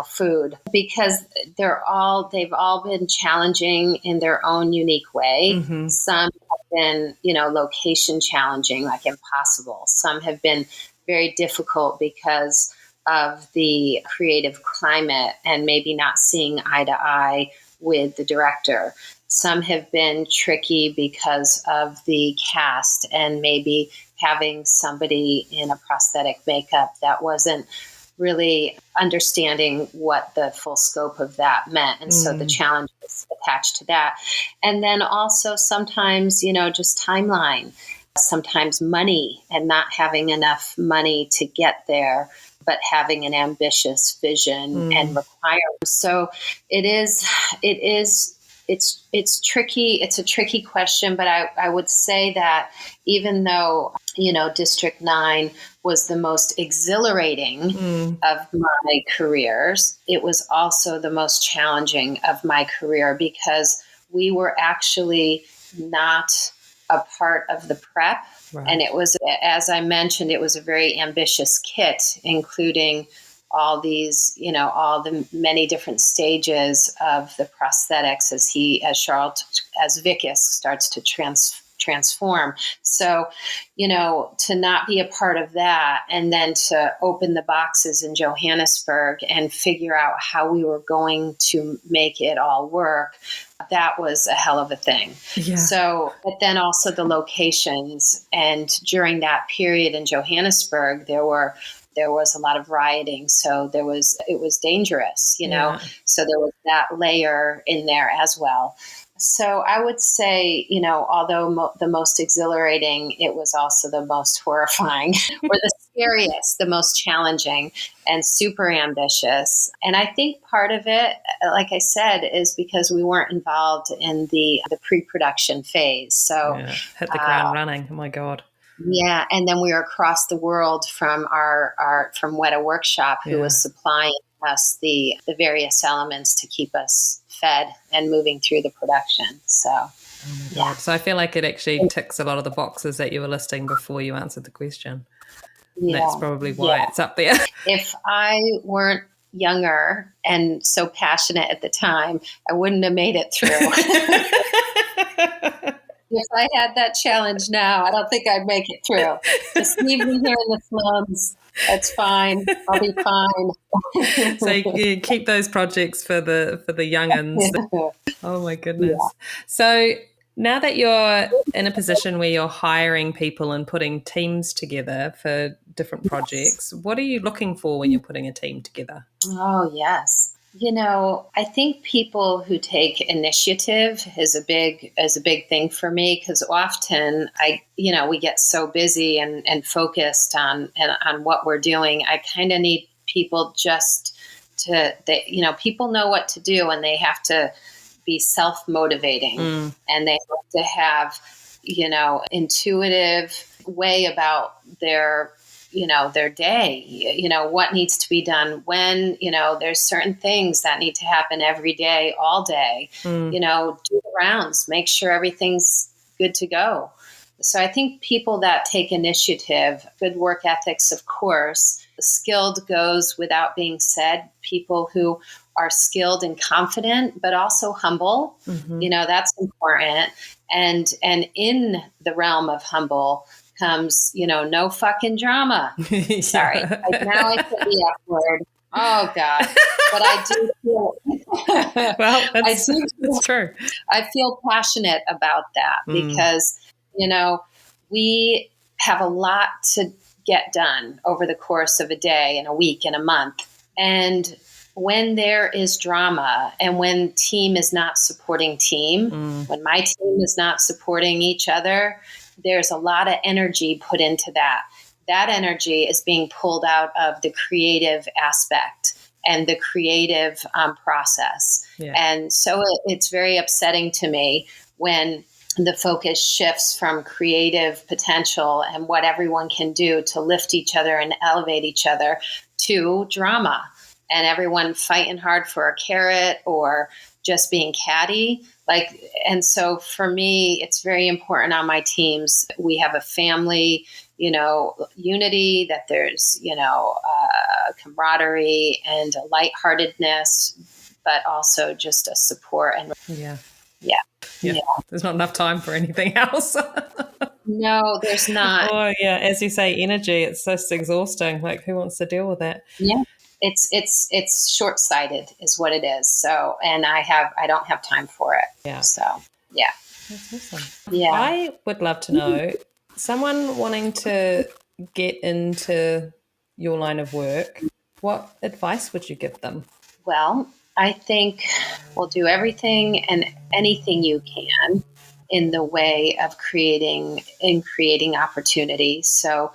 food, because they've all been challenging in their own unique way. Mm-hmm. Some have been, location challenging, like impossible. Some have been very difficult because of the creative climate and maybe not seeing eye to eye with the director. Some have been tricky because of the cast and maybe having somebody in a prosthetic makeup that wasn't really understanding what the full scope of that meant. And so the challenge is attached to that. And then also sometimes, just timeline, sometimes money, and not having enough money to get there, but having an ambitious vision and requirements. So it's tricky. It's a tricky question, but I would say that even though, District 9 was the most exhilarating of my careers, it was also the most challenging of my career, because we were actually not a part of the prep. Right. And it was, as I mentioned, it was a very ambitious kit, including all these, all the many different stages of the prosthetics as Vicus starts to transform. So, to not be a part of that, and then to open the boxes in Johannesburg and figure out how we were going to make it all work, that was a hell of a thing. Yeah. So, but then also the locations, and during that period in Johannesburg, there was a lot of rioting. So it was dangerous, so there was that layer in there as well. So I would say, although the most exhilarating, it was also the most horrifying, or the scariest, the most challenging, and super ambitious. And I think part of it, like I said, is because we weren't involved in the pre-production phase. So hit the ground running. Oh my God. Yeah, and then we were across the world from from Weta Workshop, who was supplying us the various elements to keep us fed and moving through the production. So, So I feel like it actually ticks a lot of the boxes that you were listing before you answered the question. Yeah. That's probably why it's up there. If I weren't younger and so passionate at the time, I wouldn't have made it through. If I had that challenge now, I don't think I'd make it through. Just leave me here in the slums. That's fine. I'll be fine. So you keep those projects for the young'uns. Oh my goodness. Yeah. So now that you're in a position where you're hiring people and putting teams together for different projects, what are you looking for when you're putting a team together? Oh, yes. I think people who take initiative is a big thing for me, because often we get so busy and focused on what we're doing. I kind of need people people know what to do, and they have to be self-motivating, and they have to have, intuitive way about their day, what needs to be done when, there's certain things that need to happen every day, all day, do the rounds, make sure everything's good to go. So I think people that take initiative, good work ethics, of course, skilled goes without being said. People who are skilled and confident, but also humble, that's important. And in the realm of humble comes, no fucking drama. Sorry. Now I put the F word. Oh God. But I do feel, well, that's true. I feel passionate about that because, we have a lot to get done over the course of a day and a week and a month. And when there is drama and when team is not supporting team, when my team is not supporting each other, there's a lot of energy put into that. That energy is being pulled out of the creative aspect and the creative process. Yeah. And so it's very upsetting to me when the focus shifts from creative potential and what everyone can do to lift each other and elevate each other to drama and everyone fighting hard for a carrot or just being catty. And so for me, it's very important on my teams. We have a family, unity, that there's, camaraderie and a lightheartedness, but also just a support. And yeah. There's not enough time for anything else. No, there's not. Oh yeah. As you say, energy, it's just exhausting. Like, who wants to deal with that? Yeah. It's short-sighted is what it is. So, and I don't have time for it. Yeah. So, yeah. That's awesome. Yeah. I would love to know, someone wanting to get into your line of work, what advice would you give them? Well, I think we'll do everything and anything you can in the way of creating opportunity. So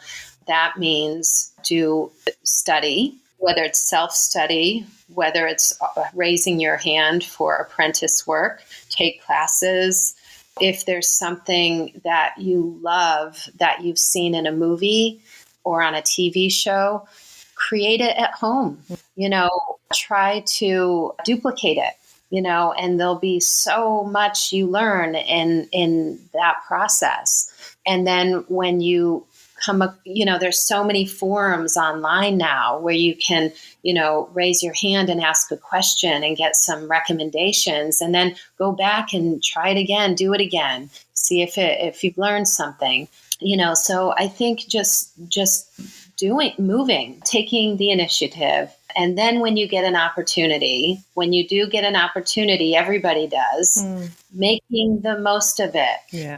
that means do study, whether it's self-study, whether it's raising your hand for apprentice work, take classes. If there's something that you love that you've seen in a movie or on a TV show, create it at home. Try to duplicate it, and there'll be so much you learn in that process. And then when you come up, there's so many forums online now where you can, raise your hand and ask a question and get some recommendations, and then go back and try it again, do it again, see if you've learned something, So I think just moving, taking the initiative. And then when you get an opportunity, everybody does, making the most of it. Yeah.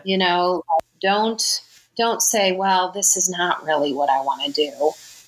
Don't say, well, this is not really what I want to do.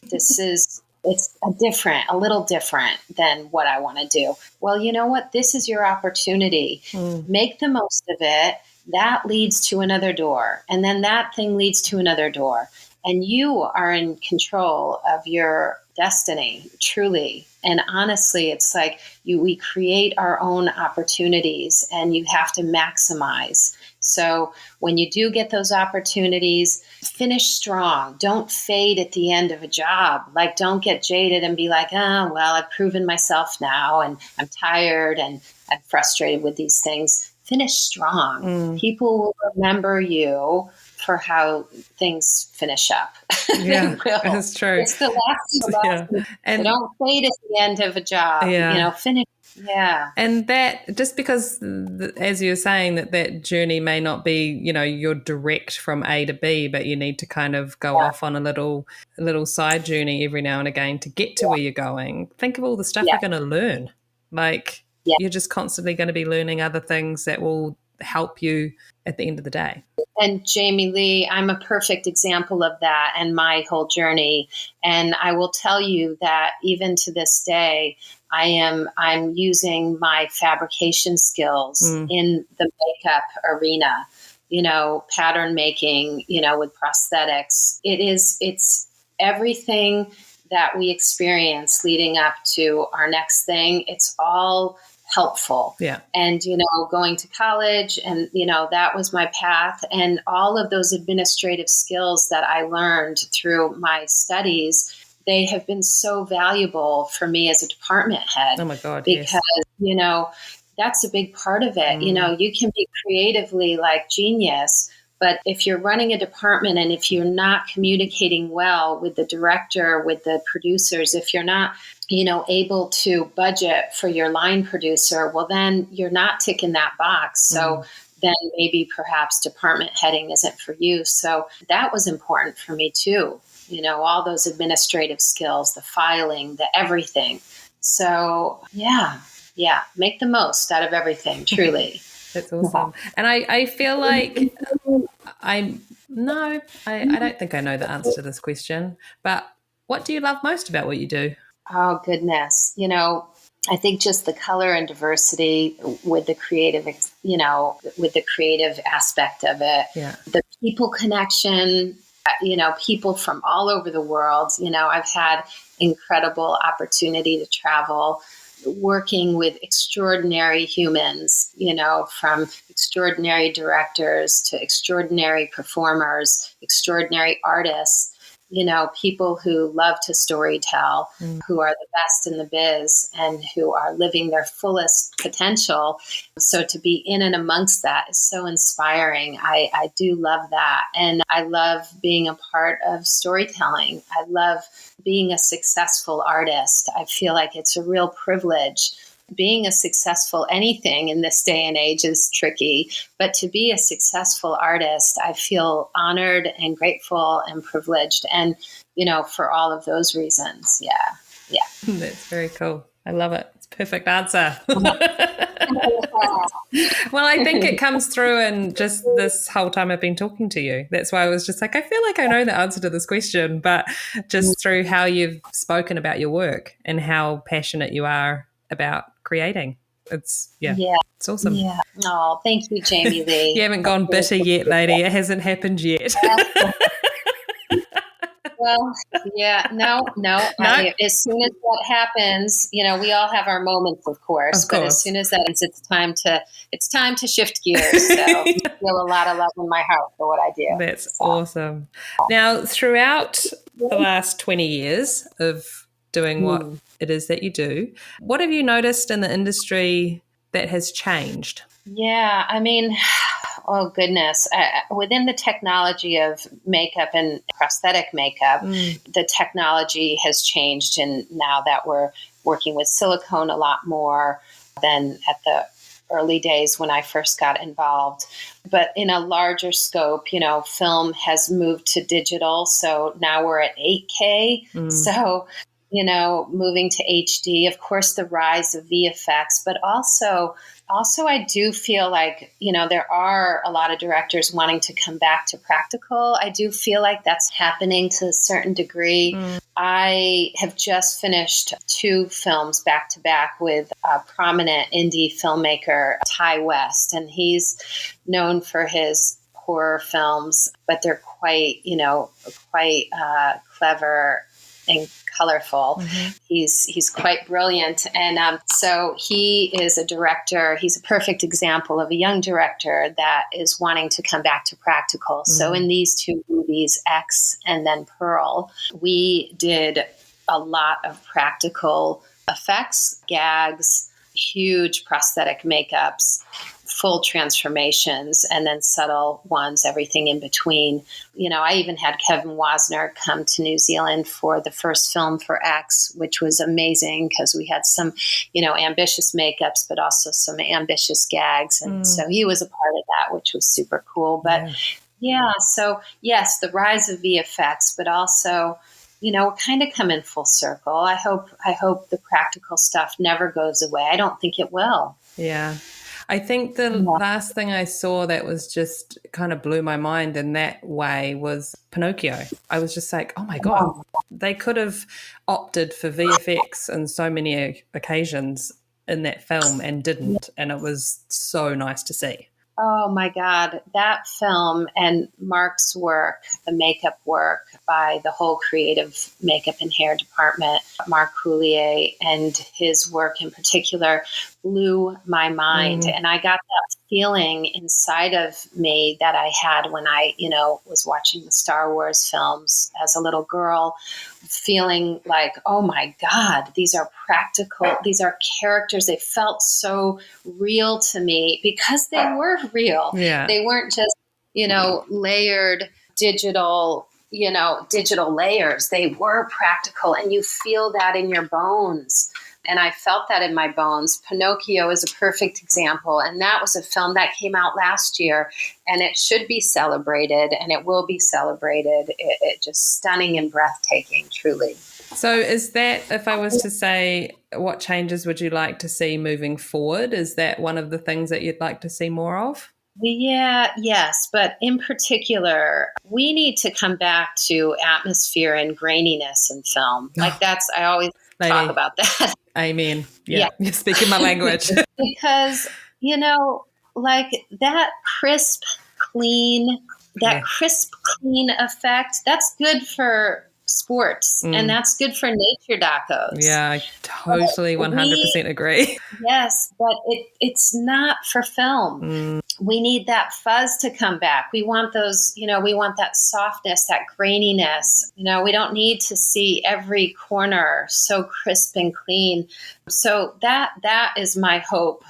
It's a little different than what I want to do. Well, you know what? This is your opportunity. Make the most of it. That leads to another door. And then that thing leads to another door. And you are in control of your destiny, truly. And honestly, it's like we create our own opportunities and you have to maximize. So when you do get those opportunities, finish strong. Don't fade at the end of a job. Like, don't get jaded and be like, oh, well, I've proven myself now and I'm tired and I'm frustrated with these things. Finish strong. People will remember you for how things finish up. Yeah, that's true. It's the last of us. And don't fade at the end of a job. Finish. Yeah. And that, just because, as you're saying, that journey may not be, you're direct from A to B, but you need to kind of go off on a little side journey every now and again to get to where you're going. Think of all the stuff you're going to learn. You're just constantly going to be learning other things that will help you at the end of the day. And Jamie Lee, I'm a perfect example of that and my whole journey. And I will tell you that even to this day, I'm using my fabrication skills in the makeup arena, pattern making, with prosthetics. It's everything that we experience leading up to our next thing. It's all helpful. Yeah. And, going to college and, that was my path. And all of those administrative skills that I learned through my studies, they have been so valuable for me as a department head. Oh my God. Because, yes. That's a big part of it. You can be creatively like genius, but if you're running a department and if you're not communicating well with the director, with the producers, if you're not, able to budget for your line producer, well, then you're not ticking that box. So then maybe perhaps department heading isn't for you. So that was important for me too. All those administrative skills, the filing, the everything. So yeah, make the most out of everything, truly. That's awesome. And I feel like I don't think I know the answer to this question, but what do you love most about what you do? Oh, goodness. I think just the color and diversity with the creative, with the creative aspect of it, the people connection, people from all over the world. I've had incredible opportunity to travel, working with extraordinary humans, from extraordinary directors to extraordinary performers, extraordinary artists, people who love to storytell, who are the best in the biz and who are living their fullest potential. So to be in and amongst that is so inspiring. I do love that. And I love being a part of storytelling. I love being a successful artist. I feel like it's a real privilege. Being a successful anything in this day and age is tricky, but to be a successful artist, I feel honored and grateful and privileged. And, for all of those reasons. Yeah. That's very cool. I love it. It's a perfect answer. Well, I think it comes through in just this whole time I've been talking to you. That's why I was just like, I feel like I know the answer to this question, but just through how you've spoken about your work and how passionate you are about creating. It's awesome. Yeah. Oh, thank you, Jamie Lee. You haven't gone bitter yet, lady. It hasn't happened yet. Well, no. As soon as that happens, we all have our moments, of course. But as soon as that ends, it's time to shift gears. So I feel a lot of love in my heart for what I do. That's awesome. Now, throughout the last 20 years of doing what it is that you do, what have you noticed in the industry that has changed? Yeah, oh goodness. Within the technology of makeup and prosthetic makeup, the technology has changed. And now that we're working with silicone a lot more than at the early days when I first got involved. But in a larger scope, film has moved to digital. So now we're at 8K. So, moving to HD, of course, the rise of VFX, but also I do feel like, there are a lot of directors wanting to come back to practical. I do feel like that's happening to a certain degree. I have just finished 2 films back to back with a prominent indie filmmaker, Ty West, and he's known for his horror films, but they're quite clever and colorful. He's quite brilliant. And so he is a director. He's a perfect example of a young director that is wanting to come back to practical. So in these 2 movies, X and then Pearl, we did a lot of practical effects, gags, huge prosthetic makeups, full transformations, and then subtle ones, everything in between. I even had Kevin Wasner come to New Zealand for the first film for X, which was amazing because we had some, ambitious makeups, but also some ambitious gags. And so he was a part of that, which was super cool. But so yes, the rise of VFX, but also, kind of come in full circle. I hope the practical stuff never goes away. I don't think it will. Yeah. I think the last thing I saw that was just kind of blew my mind in that way was Pinocchio. I was just like, oh my God, They could have opted for VFX on so many occasions in that film and didn't. And it was so nice to see. Oh my God, that film and Mark's work, the makeup work by the whole creative makeup and hair department, Mark Coulier, and his work in particular blew my mind. And I got that feeling inside of me that I had when I, was watching the Star Wars films as a little girl, feeling like, oh my God, these are practical, these are characters. They felt so real to me because they were real. Yeah. They weren't just, layered digital layers. They were practical, and you feel that in your bones. And I felt that in my bones. Pinocchio is a perfect example. And that was a film that came out last year, and it should be celebrated, and it will be celebrated. It just stunning and breathtaking, truly. So is that, if I was to say, what changes would you like to see moving forward? Is that one of the things that you'd like to see more of? Yeah, yes. But in particular, we need to come back to atmosphere and graininess in film. Like I always talk about that. Amen. Yeah. You're speaking my language. Because, like that crisp, clean effect, that's good for sports, and that's good for nature docos. Yeah, I totally 100% agree. Yes, but it's not for film. We need that fuzz to come back. We want those, we want that softness, that graininess. We don't need to see every corner so crisp and clean. So that is my hope.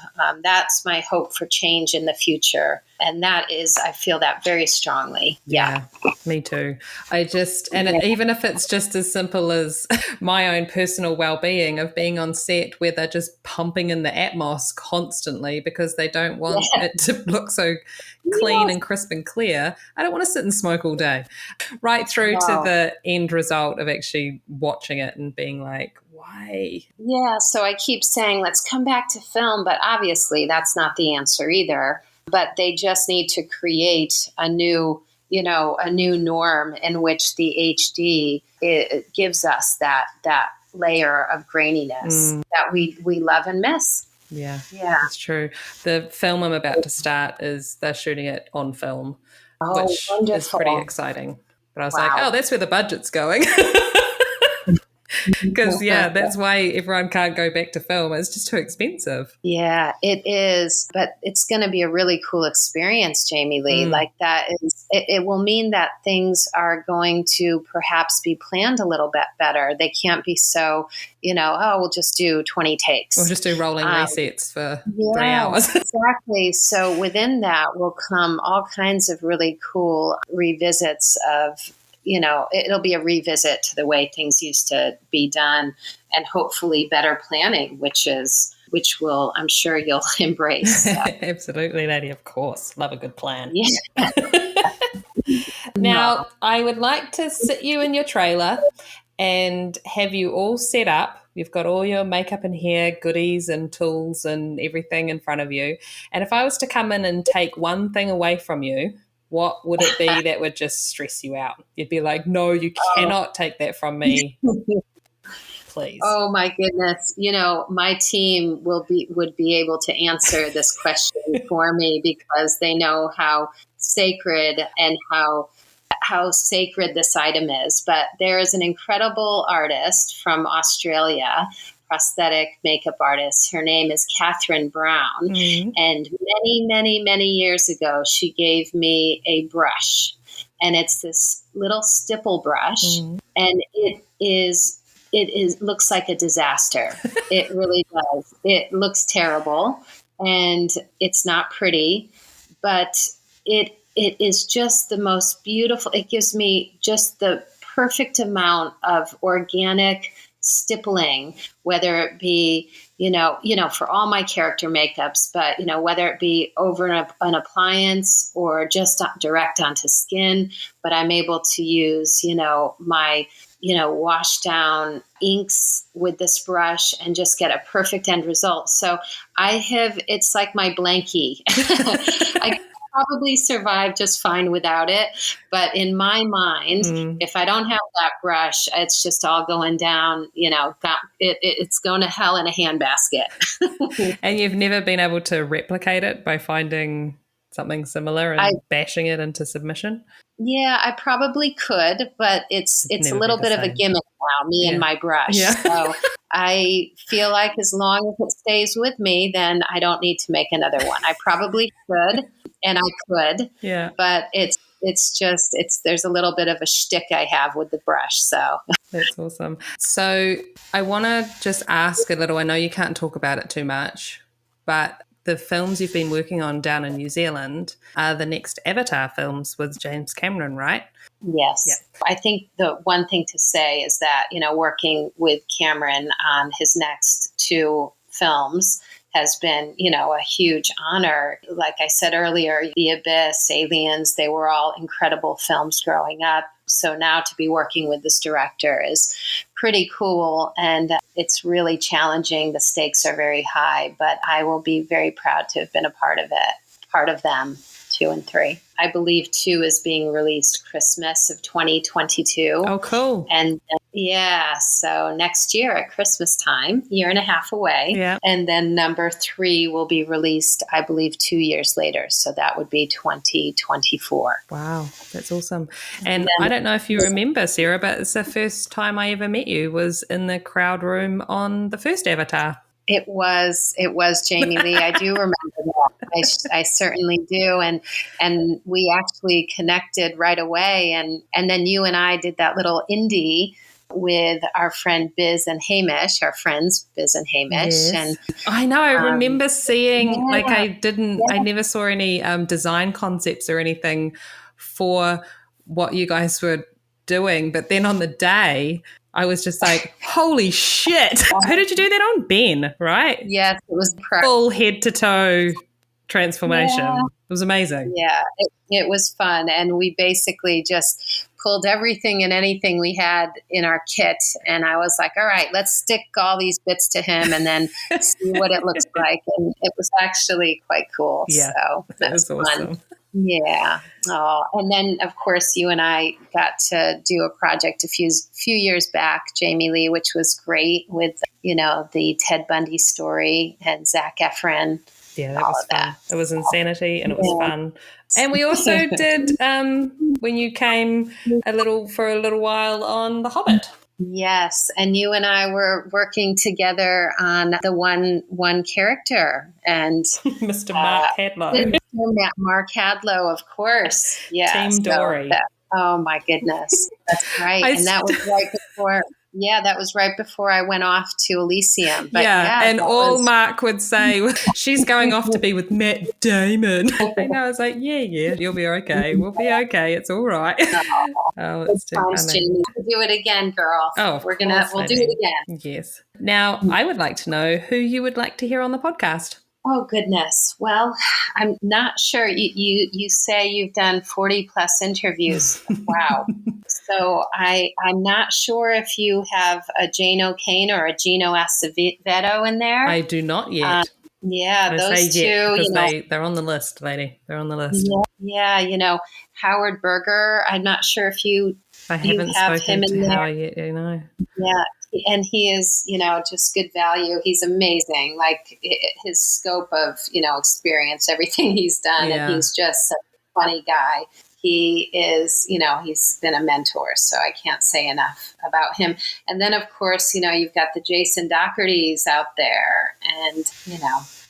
That's my hope for change in the future. And that is, I feel that very strongly. Yeah. Me too. Even if it's just as simple as my own personal well-being of being on set where they're just pumping in the Atmos constantly because they don't want it to look so clean and crisp and clear. I don't want to sit and smoke all day. Right through to the end result of actually watching it and being like, why? Yeah. So I keep saying, let's come back to film, but obviously that's not the answer either. But they just need to create a new norm in which the HD it gives us that layer of graininess that we love and miss. Yeah, that's true. The film I'm about to start they're shooting it on film, which wonderful. Is pretty exciting. But I was like, that's where the budget's going. Because, that's why everyone can't go back to film. It's just too expensive. Yeah, it is. But it's going to be a really cool experience, Jamie Lee. Like that is, it will mean that things are going to perhaps be planned a little bit better. They can't be so, we'll just do 20 takes. We'll just do rolling resets for 3 hours. Exactly. So within that will come all kinds of really cool revisits of, it'll be a revisit to the way things used to be done, and hopefully better planning, which will, I'm sure you'll embrace. So. Absolutely, lady. Of course. Love a good plan. Yeah. Now, I would like to sit you in your trailer and have you all set up. You've got all your makeup and hair goodies and tools and everything in front of you. And if I was to come in and take one thing away from you, what would it be that would just stress you out? You'd be like, no, you cannot take that from me. Please. Oh my goodness. My team would be able to answer this question for me because they know how sacred and how sacred this item is. But there is an incredible artist from Australia, prosthetic makeup artist. Her name is Catherine Brown. And many, many, many years ago, she gave me a brush. And it's this little stipple brush. And it looks like a disaster. It really does. It looks terrible. And it's not pretty. But it is just the most beautiful. It gives me just the perfect amount of organic stippling, whether it be, for all my character makeups, but, whether it be over an appliance or just direct onto skin, but I'm able to use, my, wash down inks with this brush and just get a perfect end result. So it's like my blankie. I probably survive just fine without it. But in my mind, if I don't have that brush, it's just all going down, it's going to hell in a handbasket. And you've never been able to replicate it by finding something similar and bashing it into submission? Yeah, I probably could, but it's a little bit of a gimmick now, me and my brush. Yeah. So I feel like as long as it stays with me, then I don't need to make another one. I probably could, and I could. Yeah. But there's a little bit of a shtick I have with the brush. So that's awesome. So I want to just ask a little, I know you can't talk about it too much, but the films you've been working on down in New Zealand are the next Avatar films with James Cameron, right? Yes. Yeah. I think the one thing to say is that, working with Cameron on his next 2 films has been, a huge honor. Like I said earlier, The Abyss, Aliens, they were all incredible films growing up. So now to be working with this director is pretty cool, and it's really challenging. The stakes are very high, but I will be very proud to have been a part of them, 2 and 3. I believe 2 is being released Christmas of 2022. Oh, cool. And so next year at Christmas time, year and a half away. Yeah. And then number 3 will be released, I believe, 2 years later. So that would be 2024. Wow, that's awesome. And I don't know if you remember, Sarah, but it's the first time I ever met you was in the crowd room on the first Avatar. It was Jamie Lee. I do remember that. I certainly do. And we actually connected right away. And then you and I did that little indie with our friend Biz and Hamish, our friends Biz and Hamish. Yes. And I know, I remember seeing, I never saw any design concepts or anything for what you guys were doing. But then on the day, I was just like, holy shit. Who did you do that on? Ben, right? Yes, it was full head to toe transformation. Yeah. It was amazing. Yeah, it was fun. And we basically just pulled everything and anything we had in our kit. And I was like, all right, let's stick all these bits to him and then see what it looks like. And it was actually quite cool. Yeah, so that was awesome. Fun. Yeah. Oh, and then of course you and I got to do a project a few years back, Jamie Lee, which was great with, the Ted Bundy story and Zac Efron. Yeah, that was fun. It was insanity and it was fun. And we also did when you came for a little while on The Hobbit. Yes, and you and I were working together on the one character, and Mr. Mark Hadlow. Mark Hadlow, of course. Yeah, Team Dory. Oh my goodness, that's right. That was right before. Yeah, that was right before I went off to Elysium. But and all Mark would say, she's going off to be with Matt Damon. And I was like, yeah, you'll be okay. We'll be okay. It's all right. Oh, it's too funny. Jamie. We'll do it again, girl. Oh, we'll do it again. Yes. Now, I would like to know who you would like to hear on the podcast. Oh, goodness. Well, I'm not sure. You say you've done 40 plus interviews. Wow. So I'm not sure if you have a Jane O'Kane or a Gino Acevedo in there. I do not yet. Those two. They're on the list, lady. They're on the list. Yeah, Howard Berger. I'm not sure if you haven't have spoken him in to there. Howard yet, Yeah. And he is, just good value. He's amazing. Like his scope of, experience, everything he's done. Yeah. And he's just such a funny guy. He is, he's been a mentor. So I can't say enough about him. And then, of course, you've got the Jason Dohertys out there. And,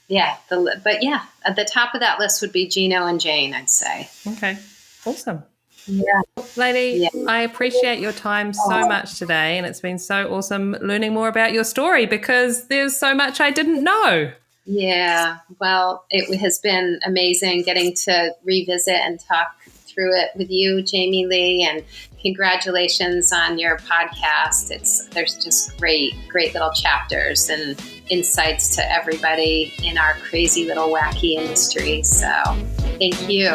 at the top of that list would be Gino and Jane, I'd say. Okay. Awesome. Yeah. Lady, I appreciate your time so much today, and it's been so awesome learning more about your story because there's so much I didn't know. Yeah, well, it has been amazing getting to revisit and talk through it with you, Jamie Lee, and congratulations on your podcast. There's just great little chapters and insights to everybody in our crazy little wacky industry. So thank you.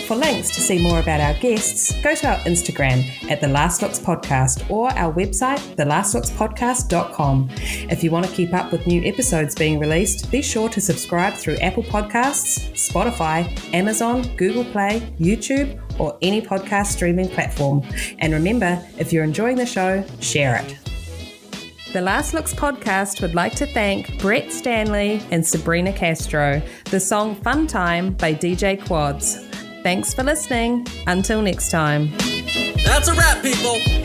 For For links to see more about our guests, go to our Instagram at The Last Looks Podcast or our website, thelastlookspodcast.com. If you want to keep up with new episodes being released, be sure to subscribe through Apple Podcasts, Spotify, Amazon, Google Play, YouTube, or any podcast streaming platform. And remember, if you're enjoying the show, share it. The Last Looks podcast would like to thank Brett Stanley and Sabrina Castro. The song Fun Time by DJ Quads. Thanks for listening. Until next time. That's a wrap, people.